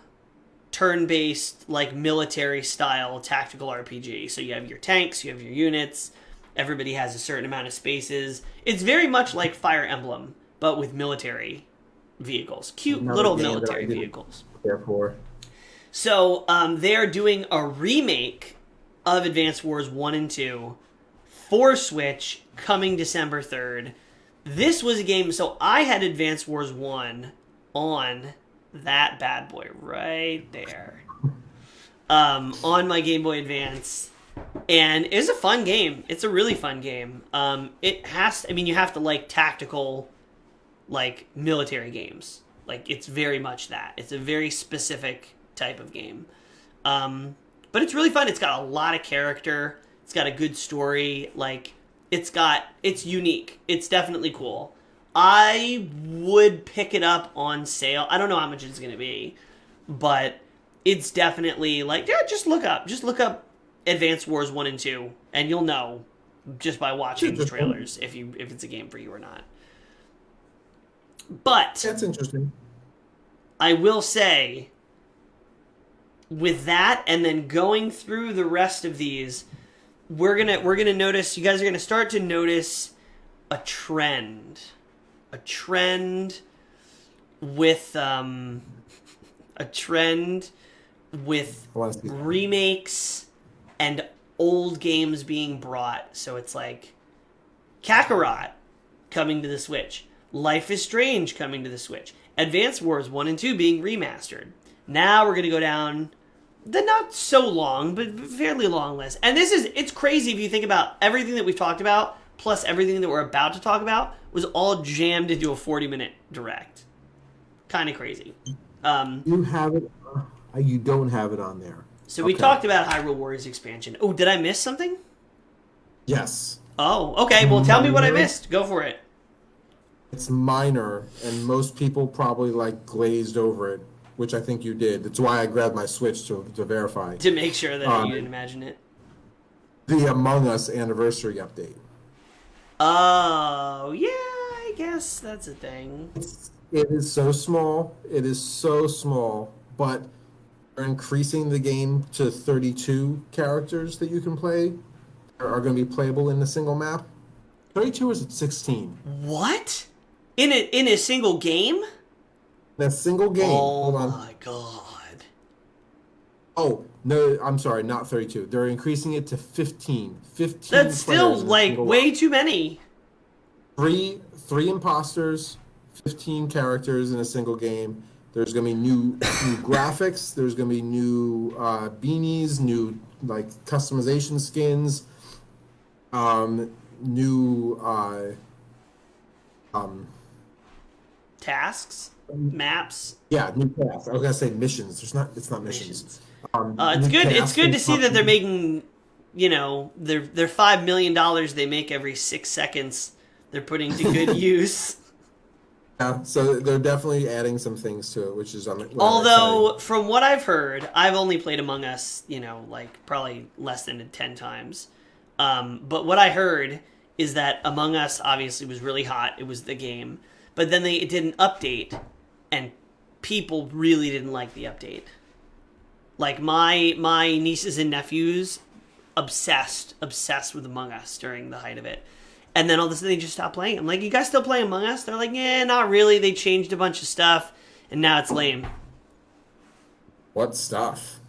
turn-based, like military-style tactical RPG. So you have your tanks, you have your units. Everybody has a certain amount of spaces. It's very much like Fire Emblem, but with military vehicles. Cute little military vehicles. Therefore, so they're doing a remake of Advanced Wars 1 and 2 for Switch coming December 3rd. This was a game, so I had Advanced Wars 1 on that bad boy right there. On my Game Boy Advance. And it's a fun game. It's a really fun game. You have to like tactical, like military games. Like it's very much that. It's a very specific type of game. But it's really fun. It's got a lot of character. It's got a good story. Like it's unique. It's definitely cool. I would pick it up on sale. I don't know how much it's going to be, but it's definitely like, yeah, just look up Advanced Wars 1 and 2 and you'll know just by watching the trailers if it's a game for you or not. But that's interesting. I will say with that and then going through the rest of these, we're gonna notice, you guys are gonna start to notice a trend with remakes and old games being brought. So it's like Kakarot coming to the Switch, Life is Strange coming to the Switch, Advanced Wars 1 and 2 being remastered. Now we're gonna go down the not so long, but fairly long list. And it's crazy if you think about everything that we've talked about, plus everything that we're about to talk about, was all jammed into a 40-minute direct. Kind of crazy. You have it. You don't have it on there. So we talked about Hyrule Warriors expansion. Oh, did I miss something? Yes. Oh, okay. Well, tell me what I missed. Go for it. It's minor, and most people probably like glazed over it, which I think you did. That's why I grabbed my Switch to verify. To make sure that you didn't imagine it. The Among Us anniversary update. Oh, yeah, I guess that's a thing. It is so small. It is so small, but they're increasing the game to 32 characters that you can play are going to be playable in a single map. 32 is at 16. What? In a single game? That single game. Oh my god. Oh, no, I'm sorry, not 32. They're increasing it to 15. 15 That's still like way too many. Three imposters, 15 characters in a single game. There's going to be new graphics. There's going to be new beanies, new like customization skins, new tasks, maps. Yeah, new tasks. I was going to say missions. It's not missions. It's good. It's good to see that they're making, their $5 million they make every 6 seconds. They're putting to good use. Yeah, so they're definitely adding some things to it, which is although from what I've heard, I've only played Among Us, like probably less than 10 times. But what I heard is that Among Us obviously was really hot. It was the game, but then it did an update, and people really didn't like the update. Like my nieces and nephews, obsessed with Among Us during the height of it. And then all of a sudden they just stopped playing. I'm like, you guys still play Among Us? They're like, yeah, not really. They changed a bunch of stuff, and now it's lame. What stuff?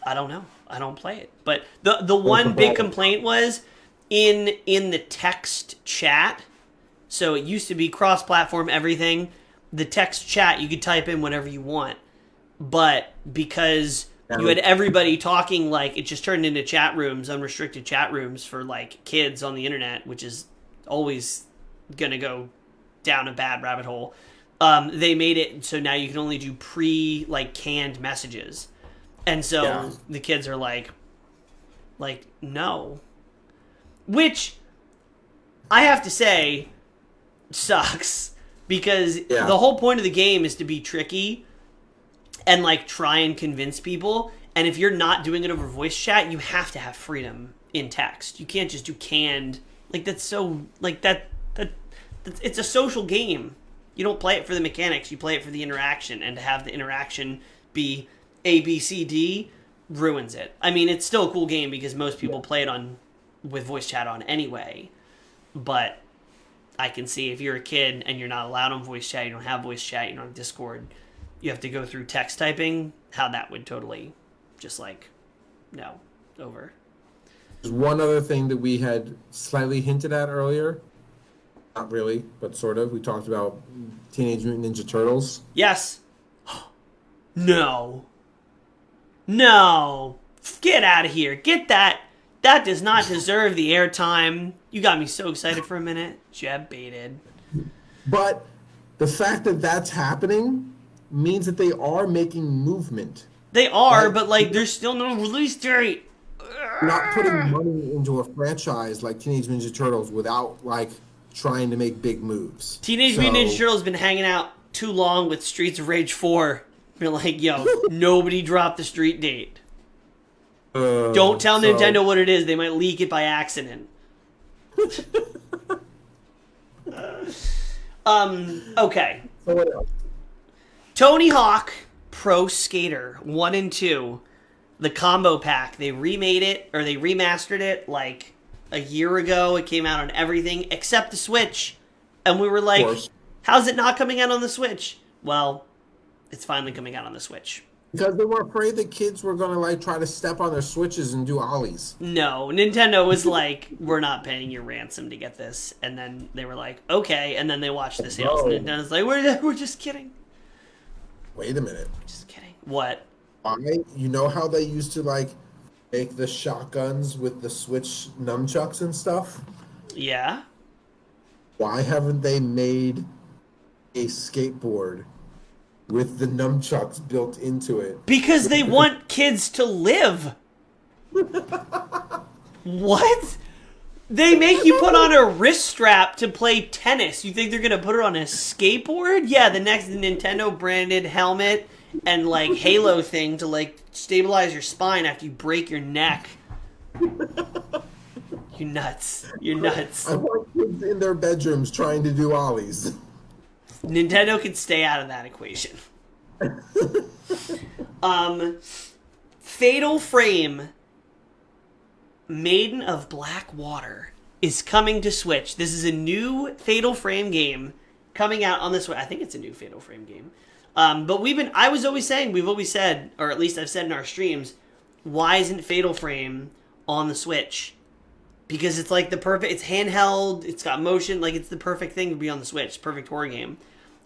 I don't know. I don't play it. But the one big complaint was in the text chat. So it used to be cross-platform everything. The text chat, you could type in whatever you want. But because you had everybody talking, like, it just turned into chat rooms, unrestricted chat rooms for, like, kids on the internet, which is always gonna go down a bad rabbit hole. They made it so now you can only do canned messages. And so the kids are like, no. Which, I have to say, sucks. because the whole point of the game is to be tricky and like try and convince people. And if you're not doing it over voice chat, you have to have freedom in text. You can't just do canned. Like, that's so like that it's a social game. You don't play it for the mechanics, you play it for the interaction, and to have the interaction be A, B, C, D ruins it. I mean, it's still a cool game because most people play it on with voice chat on anyway. But I can see if you're a kid and you're not allowed on voice chat, you don't have voice chat, you don't have Discord, you have to go through text typing, how that would totally just like, no, over. There's one other thing that we had slightly hinted at earlier. Not really, but sort of. We talked about Teenage Mutant Ninja Turtles. Yes. No. No. Get out of here. Get that. That does not deserve the airtime. You got me so excited for a minute. Jeb baited. But the fact that that's happening means that they are making movement. They are, but like there's still no release date. Not putting money into a franchise like Teenage Ninja Turtles without like trying to make big moves. Teenage Mutant Ninja Turtles has been hanging out too long with Streets of Rage 4. They're like, yo, nobody dropped the street date. Don't tell Nintendo what it is. They might leak it by accident. Okay. So what else? Tony Hawk Pro Skater 1 and 2. The combo pack. They remade it, or they remastered it like a year ago. It came out on everything except the Switch. And we were like, how's it not coming out on the Switch? Well, it's finally coming out on the Switch. Because they were afraid that kids were going to like try to step on their Switches and do ollies. No, Nintendo was like, we're not paying your ransom to get this. And then they were like, okay. And then they watched the sales. And Nintendo's like, we're just kidding. Wait a minute. Just kidding. What? You know how they used to like make the shotguns with the Switch nunchucks and stuff? Yeah. Why haven't they made a skateboard with the nunchucks built into it? Because they want kids to live. What? They make you put on a wrist strap to play tennis. You think they're going to put it on a skateboard? Yeah, the next Nintendo branded helmet and like Halo thing to like stabilize your spine after you break your neck. You nuts. You're nuts. I want kids in their bedrooms trying to do ollies. Nintendo can stay out of that equation. Fatal Frame Maiden of Black Water is coming to Switch. This is a new Fatal Frame game coming out on the Switch. I think it's a new Fatal Frame game. But we've always said, or at least I've said in our streams, why isn't Fatal Frame on the Switch? Because it's like it's handheld, it's got motion, like it's the perfect thing to be on the Switch, perfect horror game.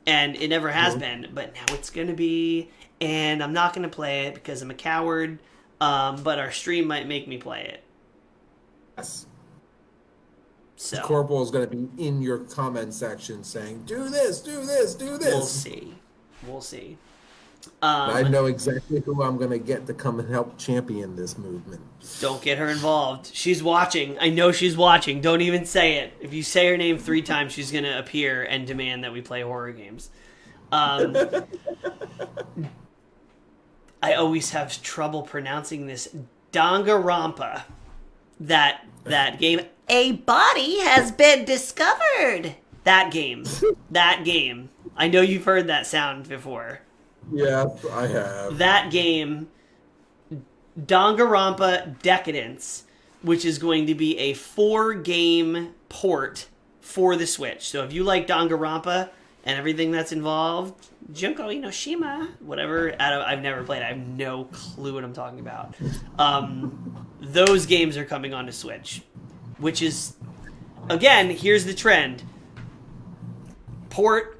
And it never has been, but now it's going to be, and I'm not going to play it because I'm a coward, but our stream might make me play it. Yes. So Corporal is going to be in your comment section saying, do this, do this, do this. We'll see. I know exactly who I'm going to get to come and help champion this movement. Don't get her involved. She's watching. I know she's watching. Don't even say it. If you say her name 3 times, she's going to appear and demand that we play horror games. I always have trouble pronouncing this. Danganronpa. That game. A body has been discovered. That game. I know you've heard that sound before. Yes, I have. That game, Danganronpa Decadence, which is going to be a 4-game port for the Switch. So if you like Danganronpa and everything that's involved, Junko Inoshima, whatever, I've never played it. I have no clue what I'm talking about. Those games are coming onto Switch, which is, again, here's the trend. Port,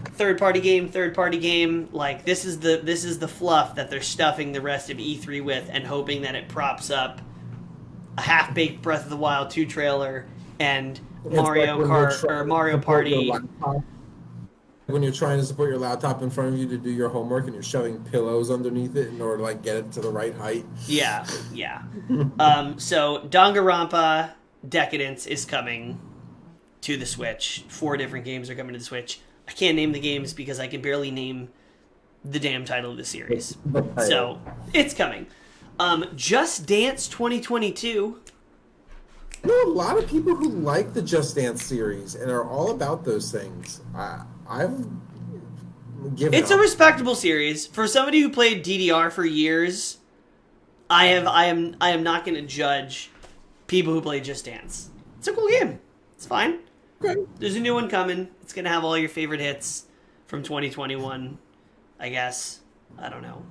third-party game. Like, this is the fluff that they're stuffing the rest of E3 with and hoping that it props up a half-baked Breath of the Wild 2 trailer and Mario Kart or Mario Party. When you're trying to support your laptop in front of you to do your homework and you're shoving pillows underneath it in order to like get it to the right height. Yeah. So Danganronpa Decadence is coming to the Switch. 4 different games are coming to the Switch. I can't name the games because I can barely name the damn title of the series. So, it's coming. Just Dance 2022. I know a lot of people who like the Just Dance series and are all about those things. I've given It's up. a respectable series. For somebody who played DDR for years, I am not going to judge people who play Just Dance. It's a cool game. It's fine. Okay. There's a new one coming. It's going to have all your favorite hits from 2021, I guess. I don't know.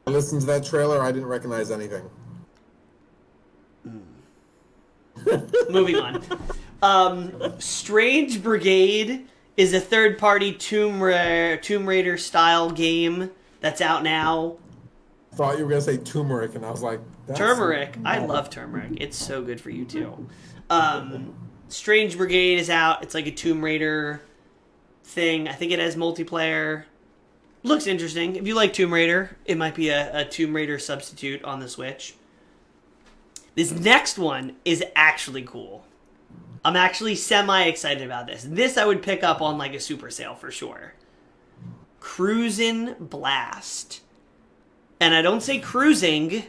I listened to that trailer. I didn't recognize anything. Moving on. Strange Brigade is a third-party Tomb Raider style game that's out now. I thought you were going to say turmeric, and I was like... Turmeric. I love turmeric. It's so good for you, too. Strange Brigade is out. It's like a Tomb Raider thing. I think it has multiplayer. Looks interesting. If you like Tomb Raider, it might be a Tomb Raider substitute on the Switch. This next one is actually cool. I'm actually semi-excited about this. This I would pick up on like a super sale for sure. Cruisin' Blast. And I don't say cruising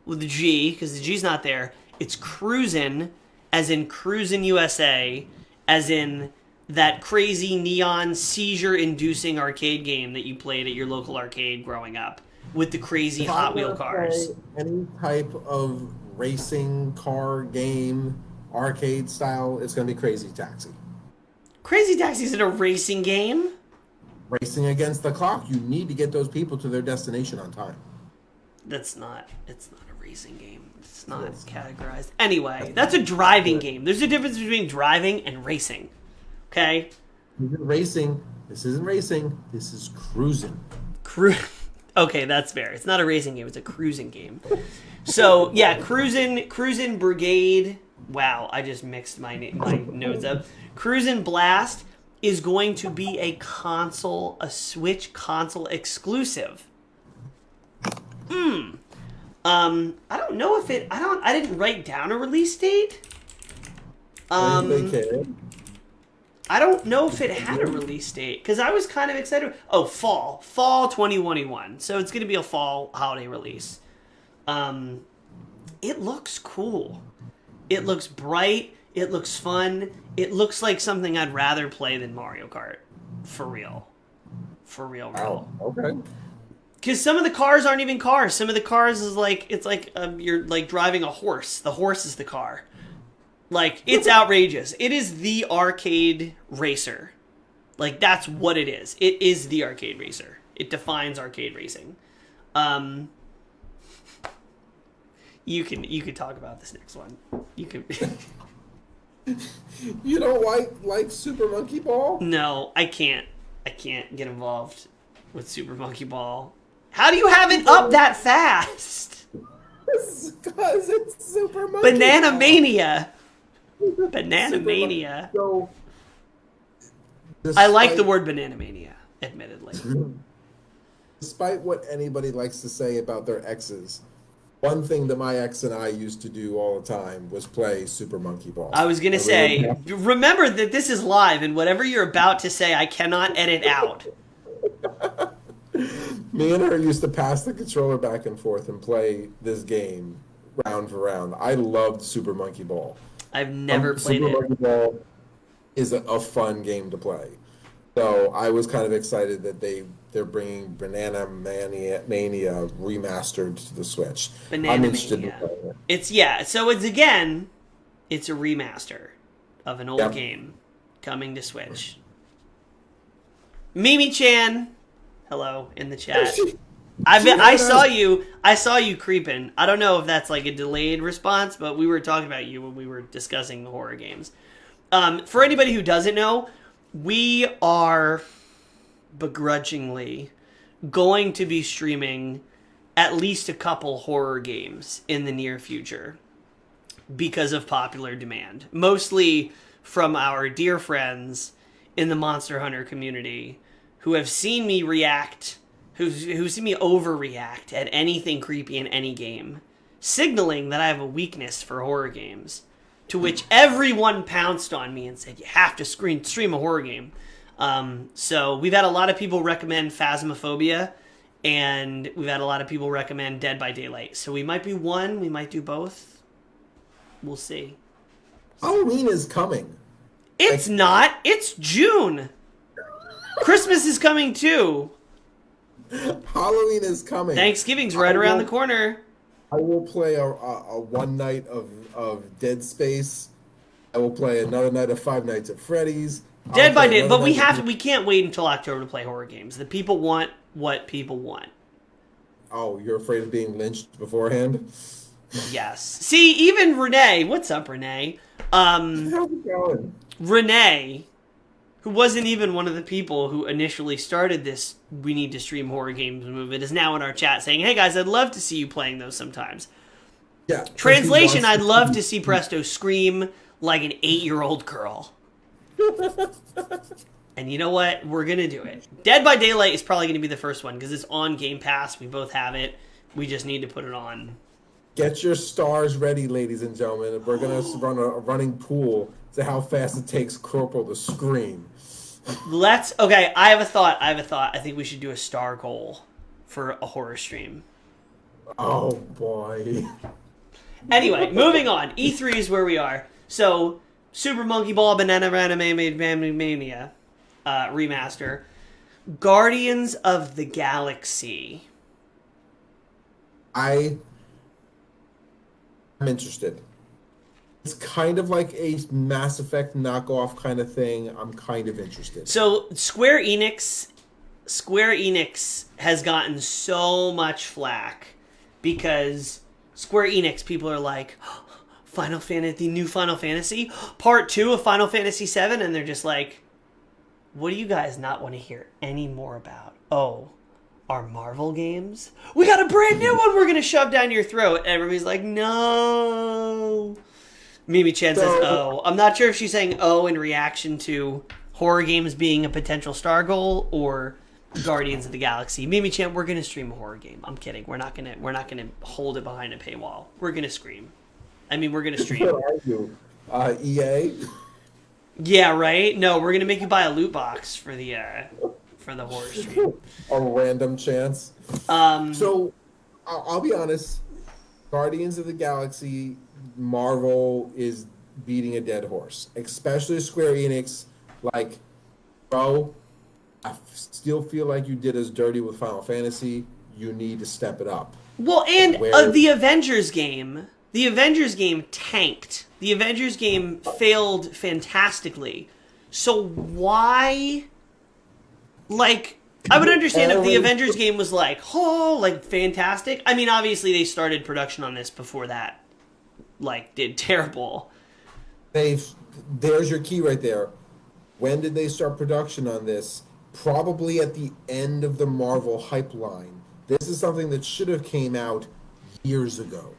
with the G, because the G's not there. It's cruisin', as in Cruisin' USA, as in that crazy neon seizure-inducing arcade game that you played at your local arcade growing up with the crazy Hot Wheel cars. Any type of racing car game, arcade style, it's going to be Crazy Taxi. Crazy Taxi isn't a racing game. Racing against the clock. You need to get those people to their destination on time. It's not a racing game. It's not categorized. Anyway, that's a driving game. There's a difference between driving and racing. Okay? This isn't racing. This isn't racing. This is cruising. Okay, that's fair. It's not a racing game. It's a cruising game. So, yeah, Cruisin' Brigade. Wow, I just mixed my notes up. Cruisin' Blast is going to be a Switch console exclusive. I don't know if I didn't write down a release date. I don't know if it had a release date, because I was kind of excited. Oh, fall 2021. So it's going to be a fall holiday release. It looks cool. It looks bright. It looks fun. It looks like something I'd rather play than Mario Kart. For real. Wow. Okay. Because some of the cars aren't even cars. Some of the cars is like, it's like you're like driving a horse. The horse is the car. Like, it's outrageous. It is the arcade racer. Like, that's what it is. It is the arcade racer. It defines arcade racing. You can talk about this next one. You can. You don't like Super Monkey Ball? No, I can't. I can't get involved with Super Monkey Ball. How do you have it up that fast? Because it's Super Monkey Banana Ball. Mania. Banana Mania. So, I like the word Banana Mania, admittedly. Despite what anybody likes to say about their exes, one thing that my ex and I used to do all the time was play Super Monkey Ball. I was going to say, remember that this is live, and whatever you're about to say, I cannot edit out. Me and her used to pass the controller back and forth and play this game round for round. I loved Super Monkey Ball. I've never played Super Monkey Ball is a fun game to play. So I was kind of excited that they're bringing Banana Mania remastered to the Switch. Banana Mania. It's a remaster of an old game coming to Switch. Mimi-chan, hello in the chat. I saw you creeping. I don't know if that's like a delayed response, but we were talking about you when we were discussing the horror games. For anybody who doesn't know, we are begrudgingly going to be streaming at least a couple horror games in the near future because of popular demand. Mostly from our dear friends in the Monster Hunter community who have seen me react, who've seen me overreact at anything creepy in any game, signaling that I have a weakness for horror games. to which everyone pounced on me and said, you have to stream a horror game. So we've had a lot of people recommend Phasmophobia, and we've had a lot of people recommend Dead by Daylight. So we might be one, we might do both. We'll see. Halloween is coming. It's not. It's June. Christmas is coming too. Halloween is coming. Thanksgiving's right around the corner. I will play a one night of Dead Space. I will play another night of Five Nights at Freddy's. Dead by Daylight, but we can't wait until October to play horror games. The people want what people want. Oh, you're afraid of being lynched beforehand? Yes. See, even Renee, what's up, Renee? How's it going? Renee, who wasn't even one of the people who initially started this "we need to stream horror games" movement, is now in our chat saying, "Hey guys, I'd love to see you playing those sometimes." Yeah. Translation: I'd love to see Presto scream like an 8-year-old girl. And you know what? We're gonna do it. Dead by Daylight is probably gonna be the first one because it's on Game Pass. We both have it. We just need to put it on. Get your stars ready, ladies and gentlemen. We're gonna run a running pool to how fast it takes Corporal to scream. Okay, I have a thought. I think we should do a star goal for a horror stream. Oh boy. Anyway, moving on. E3 is where we are. So, Super Monkey Ball Banana Mania remaster. Guardians of the Galaxy. I'm interested. It's kind of like a Mass Effect knockoff kind of thing. I'm kind of interested. So Square Enix has gotten so much flack because Square Enix people are like, Final Fantasy, new Final Fantasy, Part 2 of Final Fantasy 7, and they're just like, what do you guys not want to hear any more about? Oh, our Marvel games? We got a brand new one we're going to shove down your throat. And everybody's like, no. Mimi Chan says, oh. I'm not sure if she's saying oh in reaction to horror games being a potential star goal or Guardians of the Galaxy. Mimi Chan, we're going to stream a horror game. I'm kidding. We're not going to hold it behind a paywall. We're going to scream. I mean, we're going to stream. What are you? EA? Yeah, right? No, we're going to make you buy a loot box for the horror stream. A random chance. So, I'll be honest. Guardians of the Galaxy, Marvel is beating a dead horse. Especially Square Enix. Like, bro, I still feel like you did us dirty with Final Fantasy. You need to step it up. Well, and the Avengers game... The Avengers game tanked. The Avengers game failed fantastically. So why... Like, I would understand if the Avengers game was like, oh, like, fantastic. I mean, obviously they started production on this before that, like, did terrible. There's your key right there. When did they start production on this? Probably at the end of the Marvel hype line. This is something that should have came out years ago.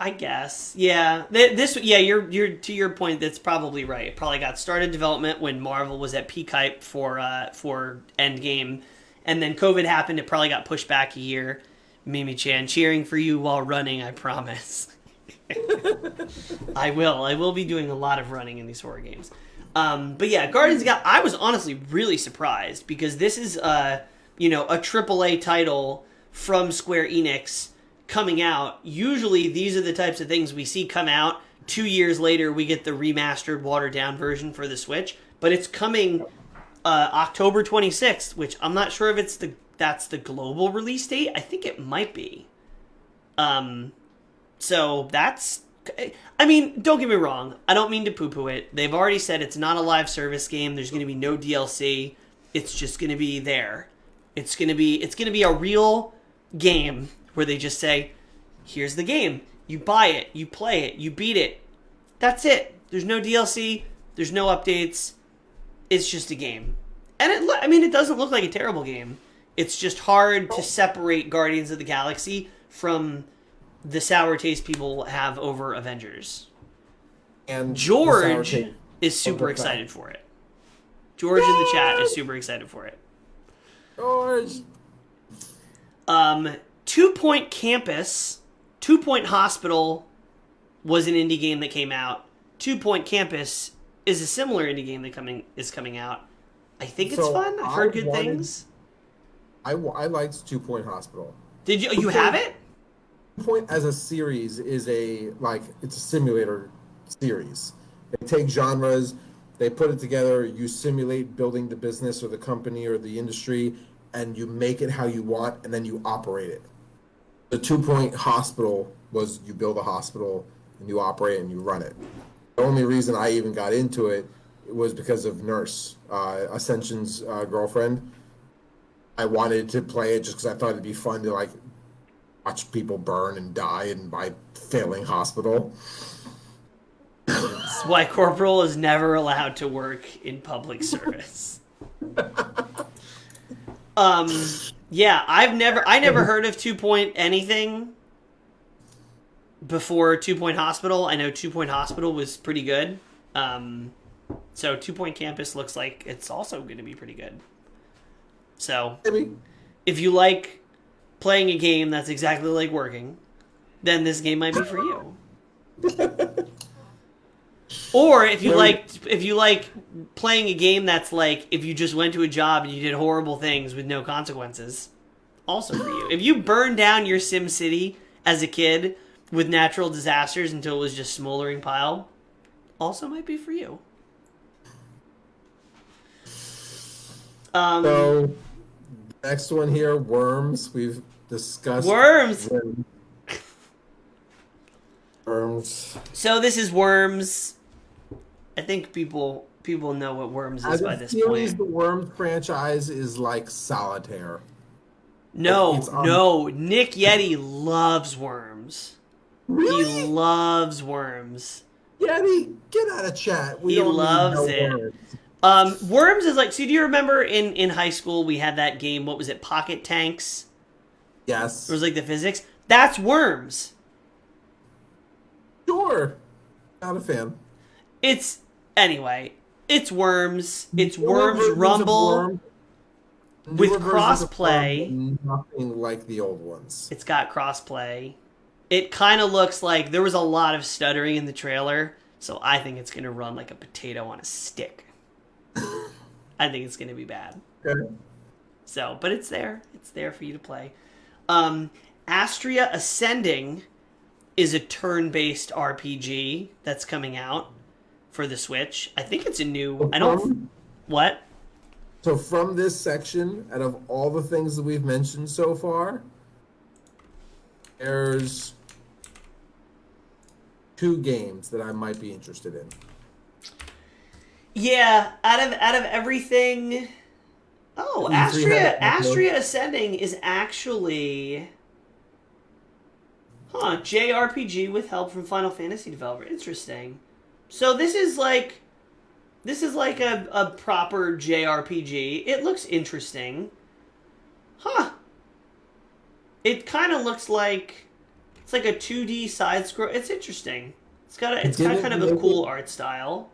I guess, yeah. You're to your point. That's probably right. It probably got started development when Marvel was at peak hype for Endgame, and then COVID happened. It probably got pushed back a year. Mimi Chan, cheering for you while running. I promise. I will be doing a lot of running in these horror games. But yeah, Guardians of the Galaxy. I was honestly really surprised because this is a AAA title from Square Enix. Coming out, usually these are the types of things we see come out. 2 years later, we get the remastered, watered-down version for the Switch. But it's coming October 26th, which I'm not sure if that's the global release date. I think it might be. So that's... I mean, don't get me wrong. I don't mean to poo-poo it. They've already said it's not a live service game. There's going to be no DLC. It's just going to be there. It's going to be a real game where they just say, here's the game. You buy it, you play it, you beat it. That's it. There's no DLC. There's no updates. It's just a game. And it doesn't look like a terrible game. It's just hard to separate Guardians of the Galaxy from the sour taste people have over Avengers. And George is super excited for it. George in the chat is super excited for it. George. 2 Point Campus, 2 Point Hospital, was an indie game that came out. 2 Point Campus is a similar indie game that is coming out. I think it's fun. I've heard good things. I liked 2 Point Hospital. Did you? You have it? 2 Point as a series is it's a simulator series. They take genres, they put it together. You simulate building the business or the company or the industry, and you make it how you want, and then you operate it. The 2 Point Hospital was you build a hospital and you operate it and you run it. The only reason I even got into it was because of Nurse, Ascension's girlfriend. I wanted to play it just because I thought it'd be fun to watch people burn and die in my failing hospital. That's why Corporal is never allowed to work in public service. Yeah, I never heard of 2 Point anything before 2 Point Hospital. I know 2 Point Hospital was pretty good. So 2 Point Campus looks like it's also going to be pretty good. So if you like playing a game that's exactly like working, then this game might be for you. Or if you like playing a game that's like if you just went to a job and you did horrible things with no consequences, also for you. If you burned down your Sim City as a kid with natural disasters until it was just smoldering pile, also might be for you. So next one here, Worms. We've discussed Worms. Worms. So this is Worms. I think people know what Worms is by this point. The Worms franchise is like Solitaire. No. Nick Yeti loves Worms. Really? He loves Worms. Yeti, get out of chat. He loves it. Worms is like. So do you remember in high school we had that game? What was it? Pocket Tanks. Yes. It was like the physics. That's Worms. Sure. Not a fan. It's Worms. It's Worms Rumble with crossplay. Nothing like the old ones. It's got crossplay. It kind of looks like there was a lot of stuttering in the trailer, so I think it's going to run like a potato on a stick. I think it's going to be bad. Okay. So, but it's there. It's there for you to play. Astria Ascending is a turn-based RPG that's coming out for the Switch. I think it's a new... What? So from this section, out of all the things that we've mentioned so far, there's 2 games that I might be interested in. Yeah, out of everything... Oh, Astria Ascending is actually... JRPG with help from Final Fantasy developer. Interesting. So this is like a proper JRPG. It looks interesting. It kind of looks like it's like a 2D side scroll. It's interesting. It's got kind of a cool art style.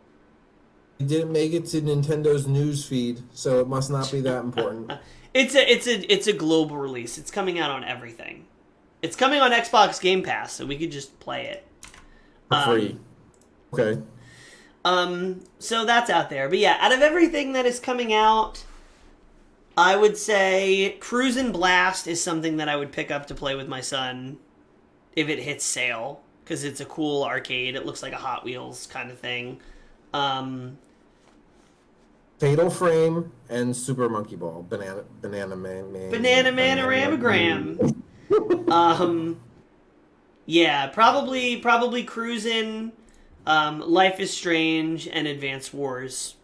It didn't make it to Nintendo's news feed, so it must not be that important. It's a global release. It's coming out on everything. It's coming on Xbox Game Pass, so we could just play it. For free. Okay. So that's out there. But yeah, out of everything that is coming out, I would say Cruisin' Blast is something that I would pick up to play with my son if it hits sale, because it's a cool arcade. It looks like a Hot Wheels kind of thing. Fatal Frame and Super Monkey Ball. Banana Ramagram. Yeah, probably Cruisin', Life is Strange, and Advance Wars,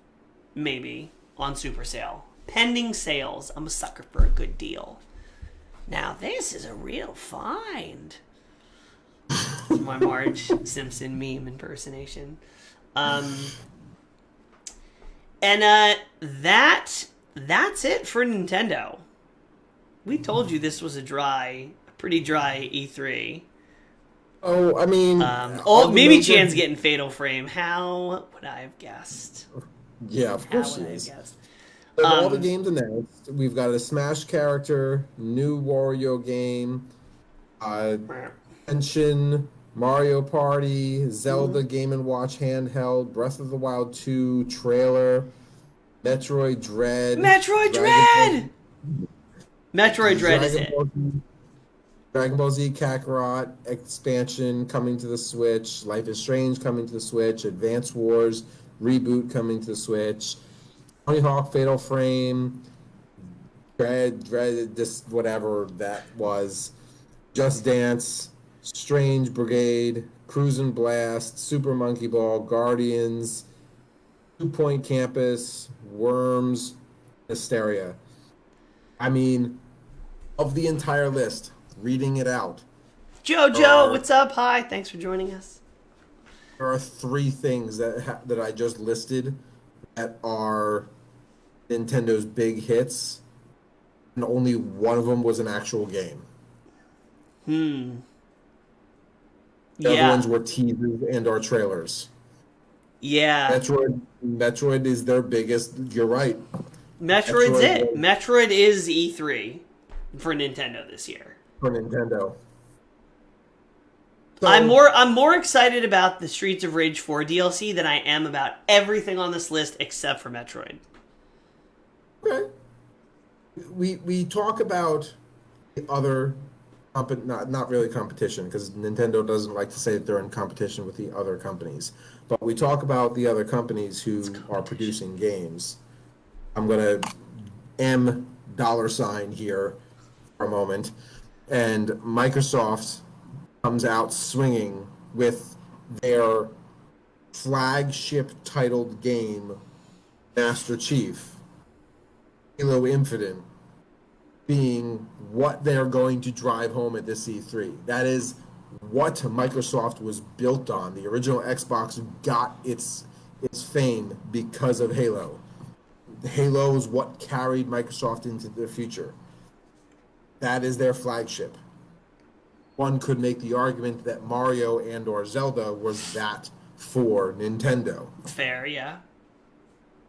maybe, on super sale. Pending sales. I'm a sucker for a good deal. Now, this is a real find. My Marge Simpson meme impersonation. That's it for Nintendo. We told you this was a pretty dry E3. Oh, I mean... Mimi Chan's getting Fatal Frame. How would I have guessed? Yeah, of course she is. Of all the games announced, we've got a Smash character, new Wario game, Genshin, Mario Party, Zelda Game & Watch handheld, Breath of the Wild 2 trailer, Metroid Dread, Metroid Dread! Metroid Dread is it. Dragon Ball Z Kakarot expansion coming to the Switch, Life is Strange coming to the Switch, Advance Wars reboot coming to the Switch, Tony Hawk Fatal Frame, Dread, this whatever that was, Just Dance, Strange Brigade, Cruisin' Blast, Super Monkey Ball, Guardians, 2 Point Campus, Worms, Hysteria. I mean, of the entire list, reading it out. Jojo, what's up? Hi, thanks for joining us. There are 3 things that I just listed that are Nintendo's big hits, and only one of them was an actual game. The other ones were teasers and or trailers. Yeah. Metroid is their biggest. You're right. Metroid's it. Metroid is E3 for Nintendo this year. For Nintendo. So, I'm more excited about the Streets of Rage 4 DLC than I am about everything on this list except for Metroid. Okay. We talk about the other not really competition, because Nintendo doesn't like to say that they're in competition with the other companies. But we talk about the other companies who are producing games. I'm going to $$ here for a moment. And Microsoft comes out swinging with their flagship titled game, Master Chief, Halo Infinite, being what they're going to drive home at this E3. That is what Microsoft was built on. The original Xbox got its fame because of Halo. Halo is what carried Microsoft into the future. That is their flagship. One could make the argument that Mario and or Zelda was that for Nintendo. Fair, yeah.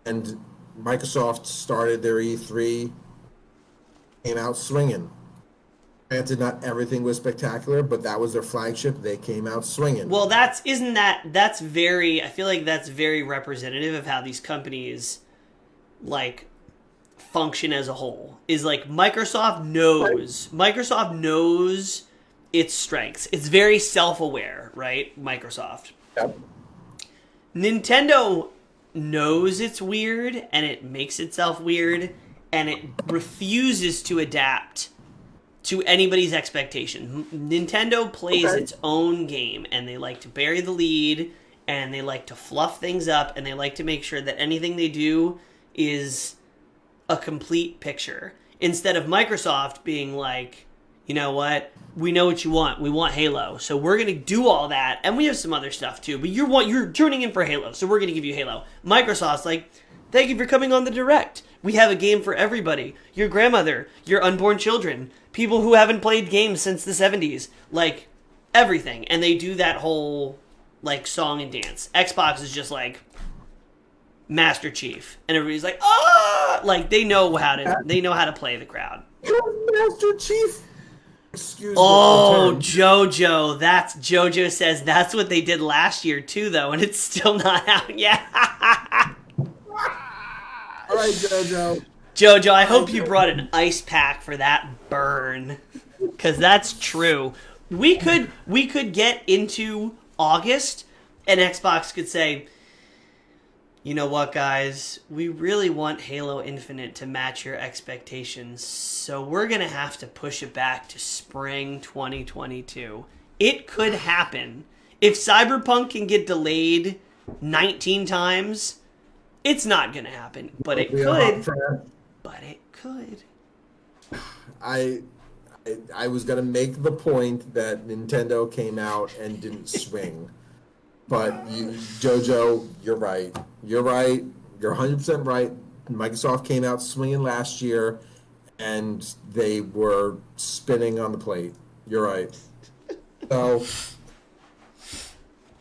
And Microsoft started their E3, came out swinging. Granted, not everything was spectacular, but that was their flagship. They came out swinging. Well, that's very, I feel like that's very representative of how these companies, like, function as a whole. Is like Microsoft knows its strengths. It's very self-aware, right? Microsoft. Yep. Nintendo knows it's weird, and it makes itself weird, and it refuses to adapt to anybody's expectation. Nintendo plays its own game, and they like to bury the lead, and they like to fluff things up, and they like to make sure that anything they do is a complete picture. Instead of Microsoft being like, you know what? We know what you want. We want Halo. So we're going to do all that. And we have some other stuff too. But you're tuning in for Halo. So we're going to give you Halo. Microsoft's like, thank you for coming on the Direct. We have a game for everybody. Your grandmother, your unborn children, people who haven't played games since the 70s. Like, everything. And they do that whole, like, song and dance. Xbox is just like, Master Chief. And everybody's like, ah! Like, they know how to play the crowd. Master Chief? Excuse oh, JoJo. JoJo says that's what they did last year, too, though, and it's still not out yet. All right, JoJo. JoJo, I hope you brought an ice pack for that burn, because that's true. We could get into August, and Xbox could say, you know what, guys? We really want Halo Infinite to match your expectations, so we're going to have to push it back to spring 2022. It could happen. If Cyberpunk can get delayed 19 times, it's not going to happen, but it could. But it could. I was going to make the point that Nintendo came out and didn't swing. But JoJo, you're right. You're right. You're 100% right. Microsoft came out swinging last year, and they were spinning on the plate. You're right. So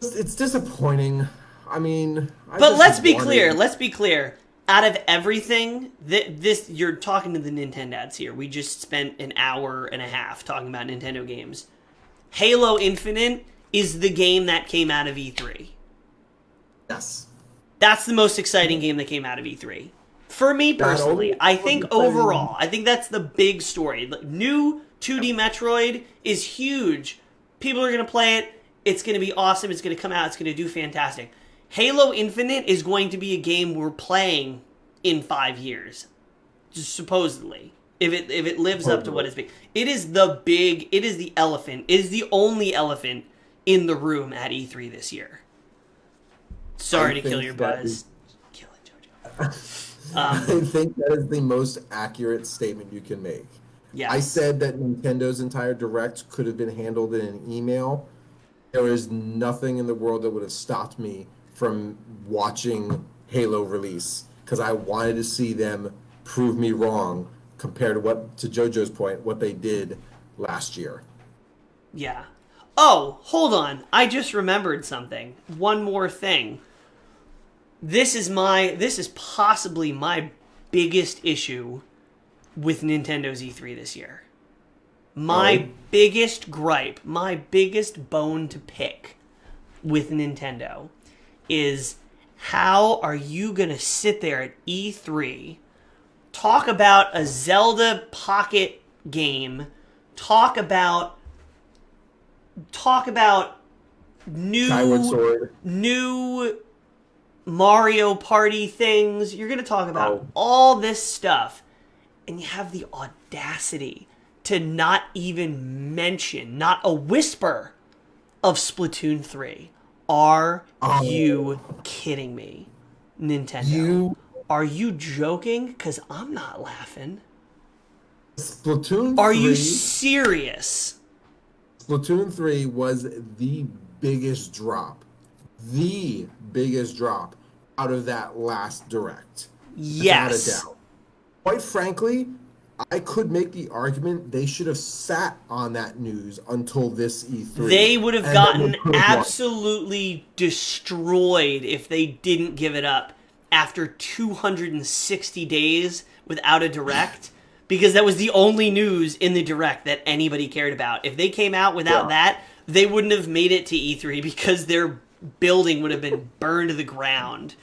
it's disappointing. I mean, but let's be clear. Let's be clear. Out of everything, this you're talking to the Nintendads here. We just spent an hour and a half talking about Nintendo games. Halo Infinite is the game that came out of E3. Yes. That's the most exciting game that came out of E3. For me personally, I think overall, I think that's the big story. New 2D Metroid is huge. People are going to play it. It's going to be awesome. It's going to come out. It's going to do fantastic. Halo Infinite is going to be a game we're playing in 5 years, supposedly. If it lives up to what it's big. It is the elephant. It is the only elephant in the room at E3 this year. Sorry to kill your buzz. Kill it, JoJo. I think that is the most accurate statement you can make. Yeah. I said that Nintendo's entire Direct could have been handled in an email. There is nothing in the world that would have stopped me from watching Halo release, because I wanted to see them prove me wrong compared to JoJo's point, what they did last year. Yeah. Oh, hold on. I just remembered something. One more thing. This is possibly my biggest issue with Nintendo's E3 this year. My biggest gripe, my biggest bone to pick with Nintendo is, how are you going to sit there at E3, talk about a Zelda Pocket game, talk about new Mario Party things. You're going to talk about all this stuff, and you have the audacity to not even mention, not a whisper of Splatoon 3. Are you kidding me, Nintendo? Are you joking? Because I'm not laughing. Splatoon 3... Are you serious? Splatoon 3 was the biggest drop out of that last Direct. Yes. Without a doubt. Quite frankly, I could make the argument they should have sat on that news until this E3. They would have gotten absolutely destroyed if they didn't give it up after 260 days without a Direct, because that was the only news in the Direct that anybody cared about. If they came out without that, they wouldn't have made it to E3 because their building would have been burned to the ground.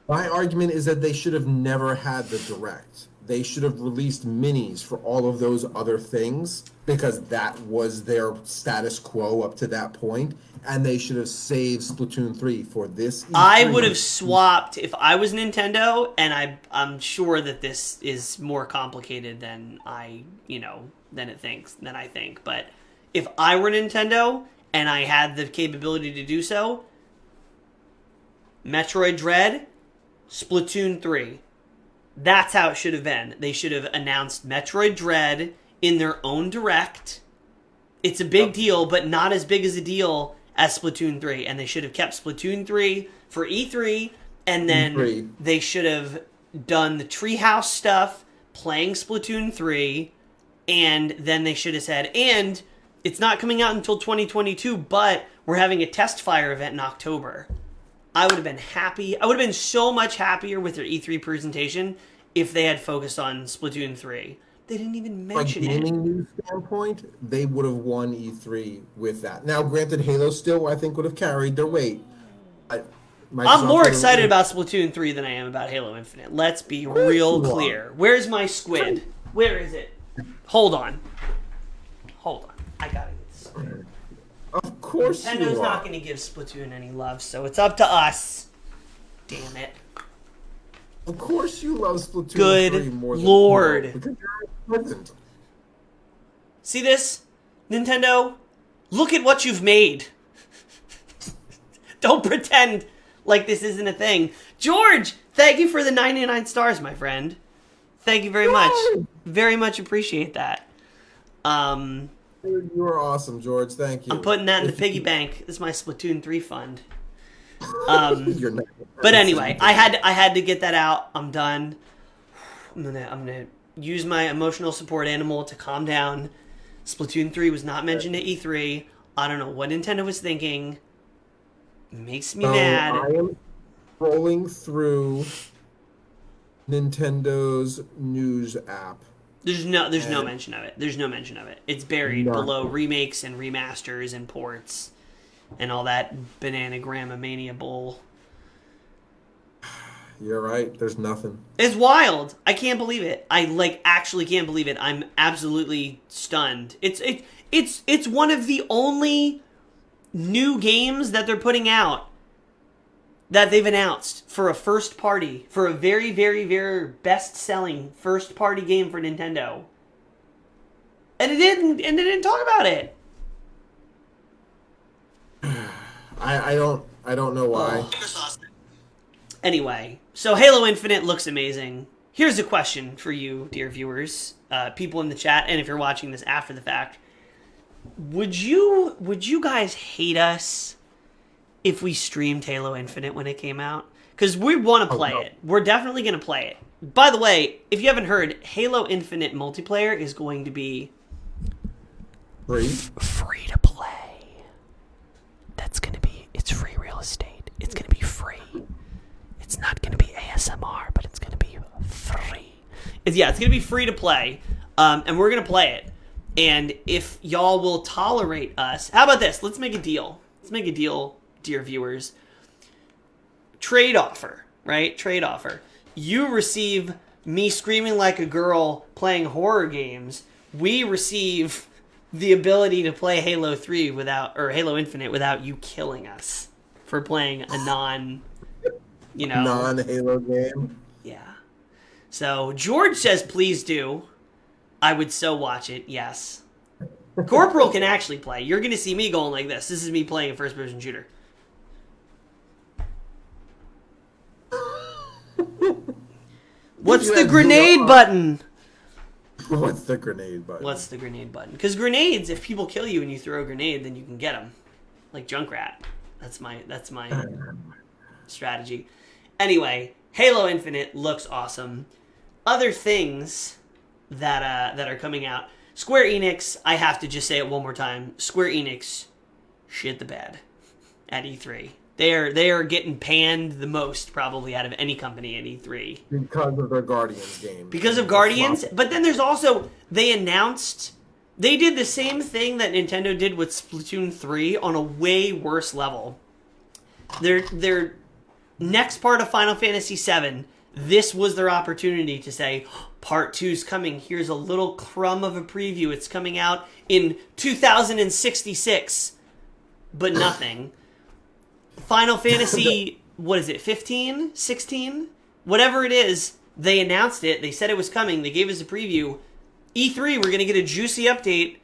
My argument is that they should have never had the Direct. They should have released minis for all of those other things, because that was their status quo up to that point, and they should have saved Splatoon 3 for this E3. I would have swapped if I was Nintendo, and I'm sure that this is more complicated than I think. But if I were Nintendo and I had the capability to do so, Metroid DREAD, Splatoon 3. That's how it should have been. They should have announced Metroid DREAD in their own Direct. It's a big deal, but not as big as a deal as Splatoon 3. And they should have kept Splatoon 3 for E3, and then they should have done the Treehouse stuff, playing Splatoon 3, and then they should have said, and it's not coming out until 2022, but we're having a test fire event in October. I would have been happy. I would have been so much happier with their E3 presentation if they had focused on Splatoon 3. They didn't even mention it. From a gaming news standpoint, they would have won E3 with that. Now, granted, Halo still, I think, would have carried their weight. I'm more excited about Splatoon 3 than I am about Halo Infinite. Let's be real clear. Where's my squid? Where is it? Hold on. I gotta get this squid. Of course Nintendo's not going to give Splatoon any love, so it's up to us. Damn it. Of course you love Splatoon Good 3 more than Lord. Because you're present. See this? Nintendo, look at what you've made. Don't pretend like this isn't a thing. George, thank you for the 99 stars, my friend. Thank you very much. Very much appreciate that. You are awesome, George. Thank you. I'm putting that in the piggy bank. This is my Splatoon 3 fund. But anyway, I had to get that out. I'm done. I'm gonna use my emotional support animal to calm down. Splatoon 3 was not mentioned at E3. I don't know what Nintendo was thinking. It makes me mad. I am scrolling through Nintendo's news app. There's no mention of it. There's no mention of it. It's buried below remakes and remasters and ports. and all that Bananagrama Mania bull. You're right. There's nothing. It's wild. I can't believe it. I actually can't believe it. I'm absolutely stunned. It's one of the only new games that they're putting out that they've announced for a first party, for a very, very, very best-selling first party game for Nintendo. And they didn't talk about it. I don't know why. Anyway, so Halo Infinite looks amazing. Here's a question for you, dear viewers, people in the chat, and if you're watching this after the fact. Would you guys hate us if we streamed Halo Infinite when it came out? Because we want to play it. We're definitely going to play it. By the way, if you haven't heard, Halo Infinite multiplayer is going to be free to play. It's free real estate. It's going to be free. It's not going to be ASMR, but it's going to be free. It's going to be free to play, and we're going to play it. And if y'all will tolerate us, how about this? Let's make a deal. Dear viewers. Trade offer, right? Trade offer. You receive me screaming like a girl playing horror games. We receive the ability to play Halo 3 or Halo Infinite without you killing us for playing a non-Halo game. Yeah. So George says, please do. I would so watch it, yes. Corporal can actually play. You're going to see me going like this. This is me playing a first-person shooter. What's the grenade button? What's the grenade button? What's the grenade button? Because grenades, if people kill you and you throw a grenade, then you can get them. Like Junkrat. That's my strategy. Anyway, Halo Infinite looks awesome. Other things that are coming out. Square Enix, I have to just say it one more time. Square Enix shit the bed at E3. They are getting panned the most probably out of any company at E3 because of their Guardians game. Because of Guardians, but then there's also they did the same thing that Nintendo did with Splatoon 3 on a way worse level. Their next part of Final Fantasy VII, this was their opportunity to say, Part 2's coming. Here's a little crumb of a preview. It's coming out in 2066. But nothing. Final Fantasy, what is it, 15? 16? Whatever it is, they announced it. They said it was coming. They gave us a preview. E3, we're going to get a juicy update.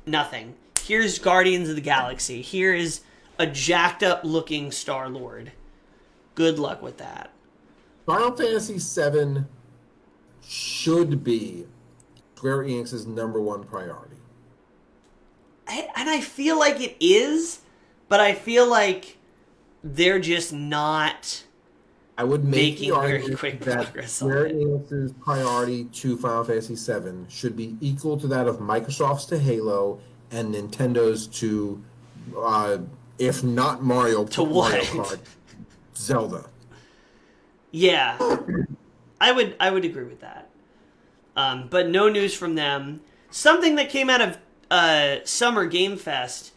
Nothing. Here's Guardians of the Galaxy. Here is a jacked up looking Star-Lord. Good luck with that. Final Fantasy VII should be Square Enix's #1 priority. And I feel like it is, but I feel like they're just not making very quick progress on Square it. Enix's priority to Final Fantasy VII should be equal to that of Microsoft's to Halo and Nintendo's to, if not Mario Kart, Zelda. Yeah, I would agree with that. But no news from them. Something that came out of Summer Game Fest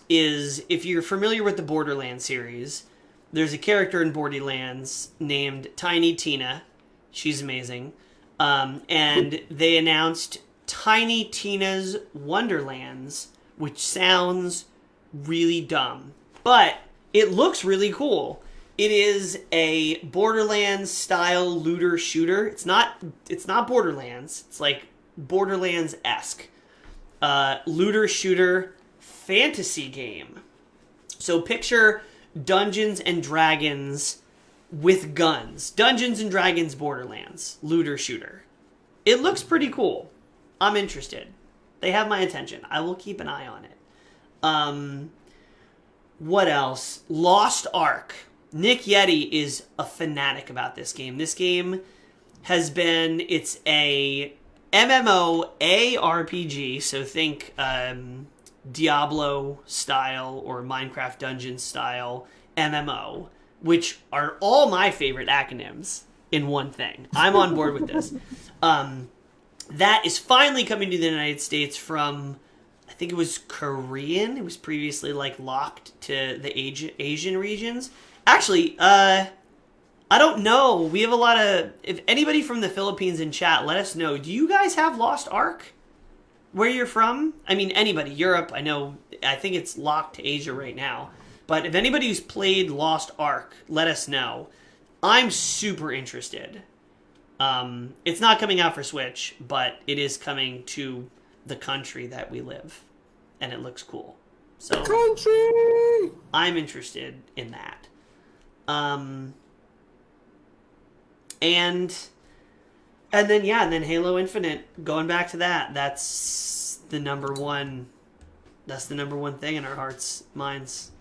is, if you're familiar with the Borderlands series, there's a character in Borderlands named Tiny Tina. She's amazing. And they announced Tiny Tina's Wonderlands, which sounds really dumb. But it looks really cool. It is a Borderlands-style looter-shooter. It's not Borderlands. It's like Borderlands-esque. Looter-shooter fantasy game. So picture Dungeons and Dragons with guns. Dungeons and Dragons Borderlands. Looter-shooter. It looks pretty cool. I'm interested. They have my attention. I will keep an eye on it. What else? Lost Ark. Nick Yeti is a fanatic about this game. This game it's a MMO ARPG, so think Diablo style or Minecraft Dungeons style MMO, which are all my favorite acronyms in one thing. I'm on board with this. That is finally coming to the United States from, I I think it was Korean. It was previously like locked to the Asian regions. Actually, I don't know. We have a lot of. If anybody from the Philippines in chat, let us know. Do you guys have Lost Ark? Where you're from? I mean, anybody. Europe, I know. I think it's locked to Asia right now. But if anybody who's played Lost Ark, let us know. I'm super interested. It's not coming out for Switch, but it is coming to the country that we live, and it looks cool. So Country! I'm interested in that. And then Halo Infinite, going back to that, that's the number one thing in our hearts, minds.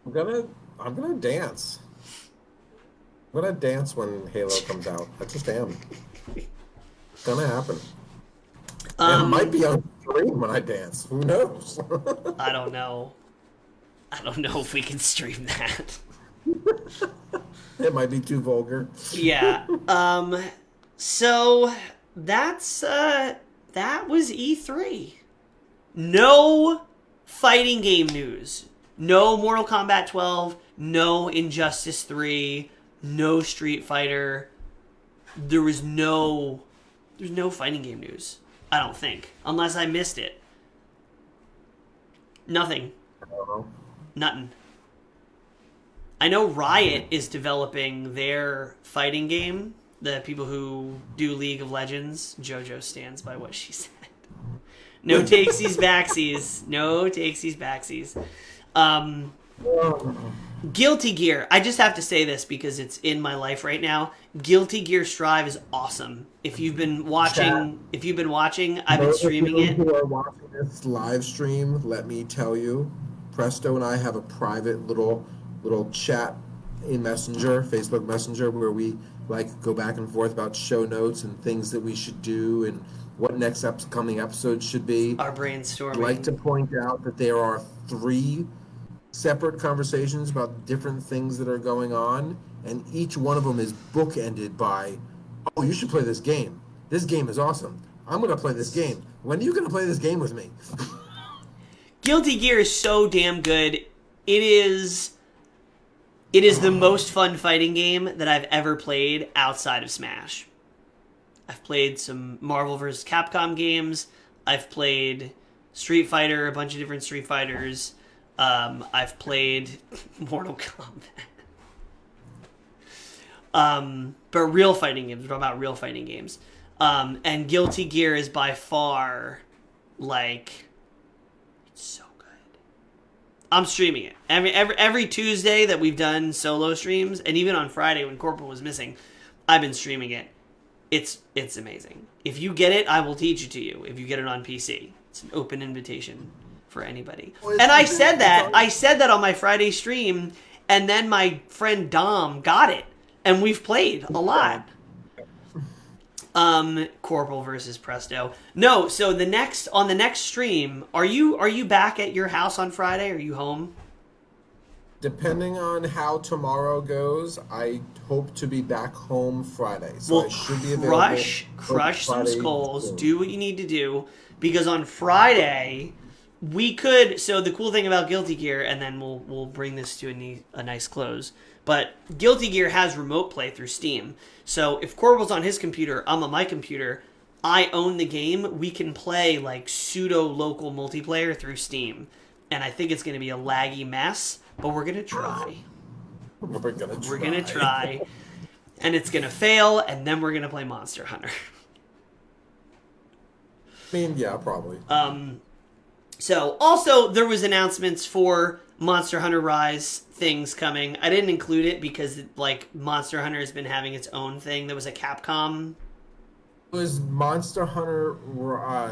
I'm gonna dance. I'm gonna dance when Halo comes out. I just am. It's gonna happen. And it might be on stream when I dance. Who knows? I don't know. I don't know if we can stream that. It might be too vulgar. Yeah. So that's that was E3. No fighting game news. No Mortal Kombat 12. No Injustice 3. No Street Fighter. There's no fighting game news. I don't think, unless I missed it. Nothing. I don't know. Nothing. I know Riot is developing their fighting game. The people who do League of Legends. JoJo stands by what she said. No takesies backsies. No takesies backsies. Guilty Gear. I just have to say this because it's in my life right now. Guilty Gear Strive is awesome. If you've been watching, I've been streaming it. Who are watching this live stream, let me tell you, Presto and I have a private little chat in Messenger, Facebook Messenger, where we go back and forth about show notes and things that we should do and what next upcoming episodes should be. Our brainstorming. I'd like to point out that there are 3 separate conversations about different things that are going on, and each one of them is bookended by, oh, you should play this game. This game is awesome. I'm going to play this game. When are you going to play this game with me? Guilty Gear is so damn good. It is the most fun fighting game that I've ever played outside of Smash. I've played some Marvel vs. Capcom games. I've played Street Fighter, a bunch of different Street Fighters. I've played Mortal Kombat. But real fighting games. We're talking about real fighting games. And Guilty Gear is by far, it's so good. I'm streaming it. Every Tuesday that we've done solo streams, and even on Friday when Corporal was missing, I've been streaming it. It's amazing. If you get it, I will teach it to you. If you get it on PC. It's an open invitation for anybody. And I said that on my Friday stream, and then my friend Dom got it, and we've played a lot. Corporal versus Presto. No, so on the next stream, are you back at your house on Friday? Are you home? Depending on how tomorrow goes, I hope to be back home Friday. So well, I should be available. Crush some skulls. Do what you need to do, because on Friday we could. So the cool thing about Guilty Gear, and then we'll bring this to a nice close. But Guilty Gear has remote play through Steam. So if Corporal's on his computer, I'm on my computer. I own the game. We can play pseudo local multiplayer through Steam, and I think it's going to be a laggy mess. But we're going to try. We're going to try. And it's going to fail, and then we're going to play Monster Hunter. I mean, yeah, probably. So, also, there was announcements for Monster Hunter Rise things coming. I didn't include it because, Monster Hunter has been having its own thing. There was a Capcom. It was Monster Hunter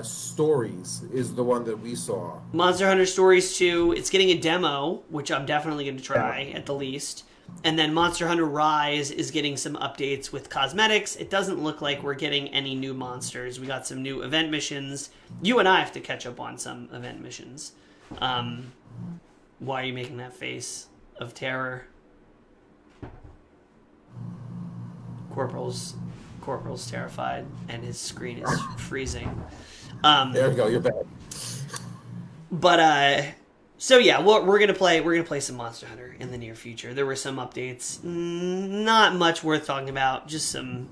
Stories is the one that we saw. Monster Hunter Stories 2, it's getting a demo, which I'm definitely going to try, at the least. And then Monster Hunter Rise is getting some updates with cosmetics. It doesn't look like we're getting any new monsters. We got some new event missions. You and I have to catch up on some event missions. Why are you making that face of terror? Corporal's terrified, and his screen is freezing. There we go, you're back. But so yeah, we're gonna play some Monster Hunter in the near future. There were some updates, not much worth talking about, just some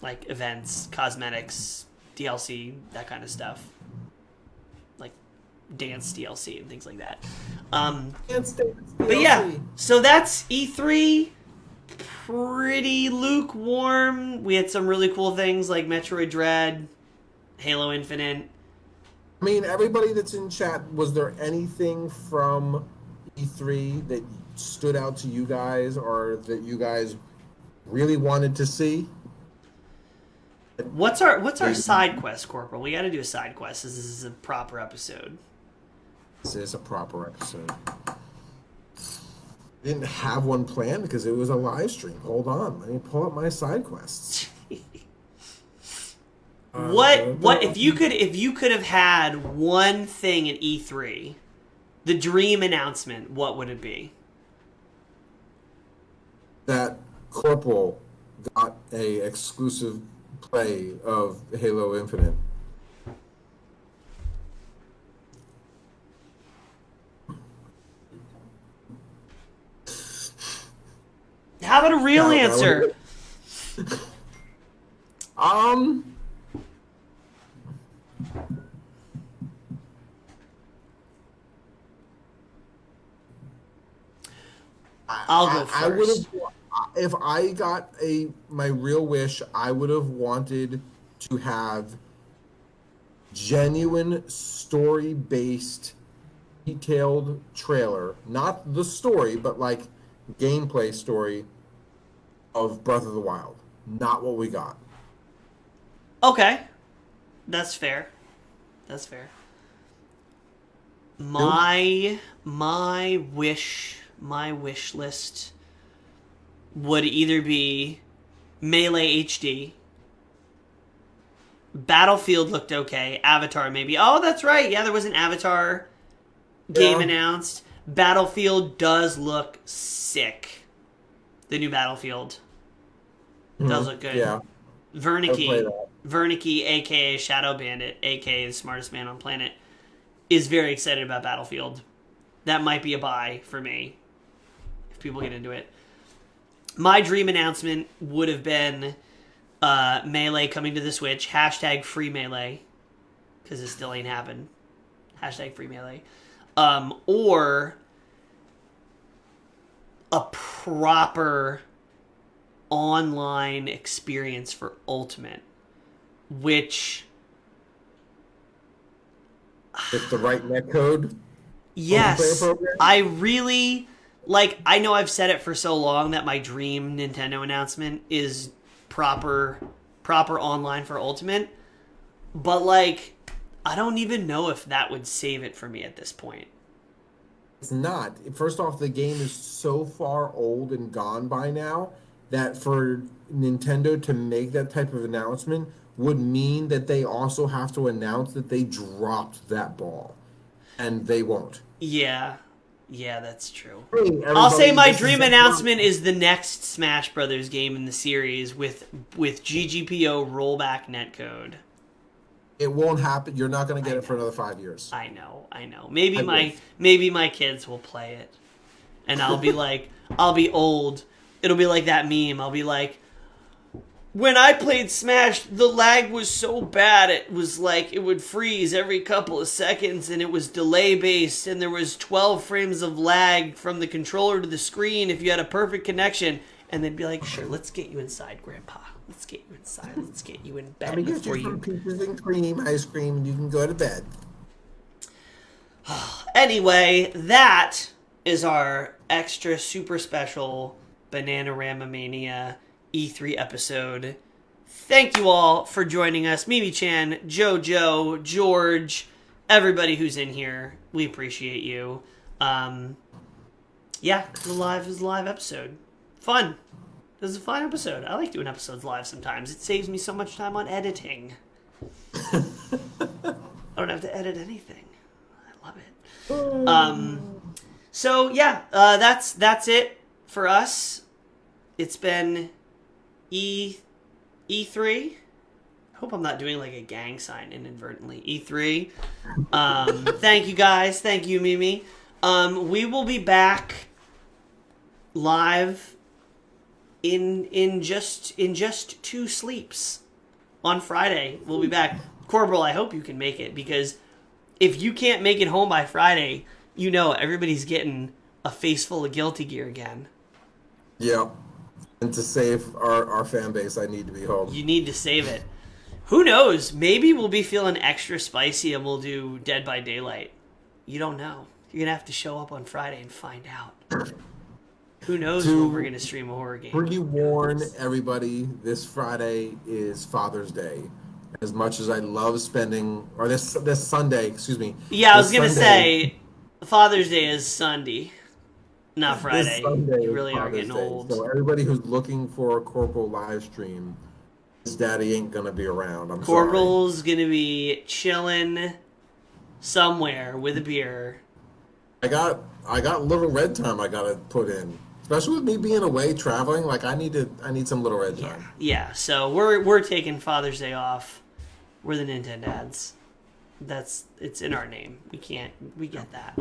like events, cosmetics, DLC, that kind of stuff, like dance DLC and things like that. Dance DLC. But yeah, so that's E3. Pretty lukewarm. We had some really cool things like Metroid DREAD, Halo Infinite. I mean, everybody that's in chat, was there anything from E3 that stood out to you guys or that you guys really wanted to see? What's our side quest, Corporal? We got to do a side quest. This is a proper episode. This is a proper episode. Didn't have one planned because it was a live stream. Hold on, let me pull up my side quests. What if you could have had one thing at E3, the dream announcement? What would it be? That Corporal got a exclusive play of Halo Infinite. How about a real answer? I'll go first. I would have, if I got my real wish, I would have wanted to have genuine story-based, detailed trailer, not the story, but like gameplay story of Breath of the Wild. Not what we got. Okay, that's fair. That's fair. My wish list would either be Melee HD, Battlefield looked okay, Avatar maybe. Oh, that's right. Yeah, there was an Avatar game announced. Battlefield does look sick. The new Battlefield does look good. Yeah. Wernicke, aka Shadow Bandit, aka the smartest man on planet, is very excited about Battlefield. That might be a buy for me if people get into it. My dream announcement would have been Melee coming to the Switch. # free Melee, because it still ain't happened. # free Melee. Or a proper online experience for Ultimate, which... With the right netcode? Yes. I really... Like, I know I've said it for so long that my dream Nintendo announcement is proper online for Ultimate, but, like, I don't even know if that would save it for me at this point. It's not. First off, the game is so far old and gone by now that for Nintendo to make that type of announcement would mean that they also have to announce that they dropped that ball. And they won't. Yeah, that's true. Hey, I'll say my dream announcement is the next Smash Brothers game in the series with GGPO rollback netcode. It won't happen. You're not going to get it for another 5 years. I know. Maybe my kids will play it, and I'll be like, I'll be old. It'll be like that meme. I'll be like, when I played Smash, the lag was so bad, it was like, it would freeze every couple of seconds, and it was delay-based, and there was 12 frames of lag from the controller to the screen if you had a perfect connection. And they'd be like, sure, let's get you inside, Grandpa. Let's get you inside. Let's get you in bed. Let me get you some peaches and cream, ice cream, and you can go to bed. Anyway, that is our extra super special Bananarama Mania E3 episode. Thank you all for joining us. Mimi-chan, Jojo, George, everybody who's in here. We appreciate you. Yeah, it was a live episode. Fun. It was a fun episode. I like doing episodes live sometimes. It saves me so much time on editing. I don't have to edit anything. I love it. So yeah, that's it for us. It's been E3. hope I'm not doing like a gang sign inadvertently. E3. Thank you guys. Thank you, Mimi. We will be back live in just 2 sleeps on Friday. We'll be back. Corporal, I hope you can make it, because if you can't make it home by Friday, you know everybody's getting a face full of Guilty Gear again. Yeah. And to save our fan base, I need to be home. You need to save it. Who knows? Maybe we'll be feeling extra spicy and we'll do Dead by Daylight. You don't know. You're going to have to show up on Friday and find out. Who knows when we're going to stream a horror game. Pre-warn everybody, this Friday is Father's Day. As much as I love spending, or this Sunday, excuse me. Yeah, I was going to say, Father's Day is Sunday, not Friday. You really are getting old. So everybody who's looking for a Corporal live stream, his daddy ain't going to be around. I'm Corporal's going to be chilling somewhere with a beer. I got Little Red time I got to put in. Especially with me being away traveling, like I need some Little Red time. Yeah. So we're taking Father's Day off. We're the Nintendads. It's in our name. We get that.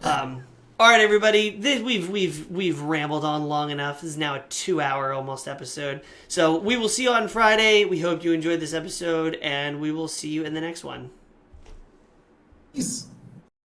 All right, everybody. We've rambled on long enough. This is now a 2-hour almost episode. So we will see you on Friday. We hope you enjoyed this episode, and we will see you in the next one. Peace.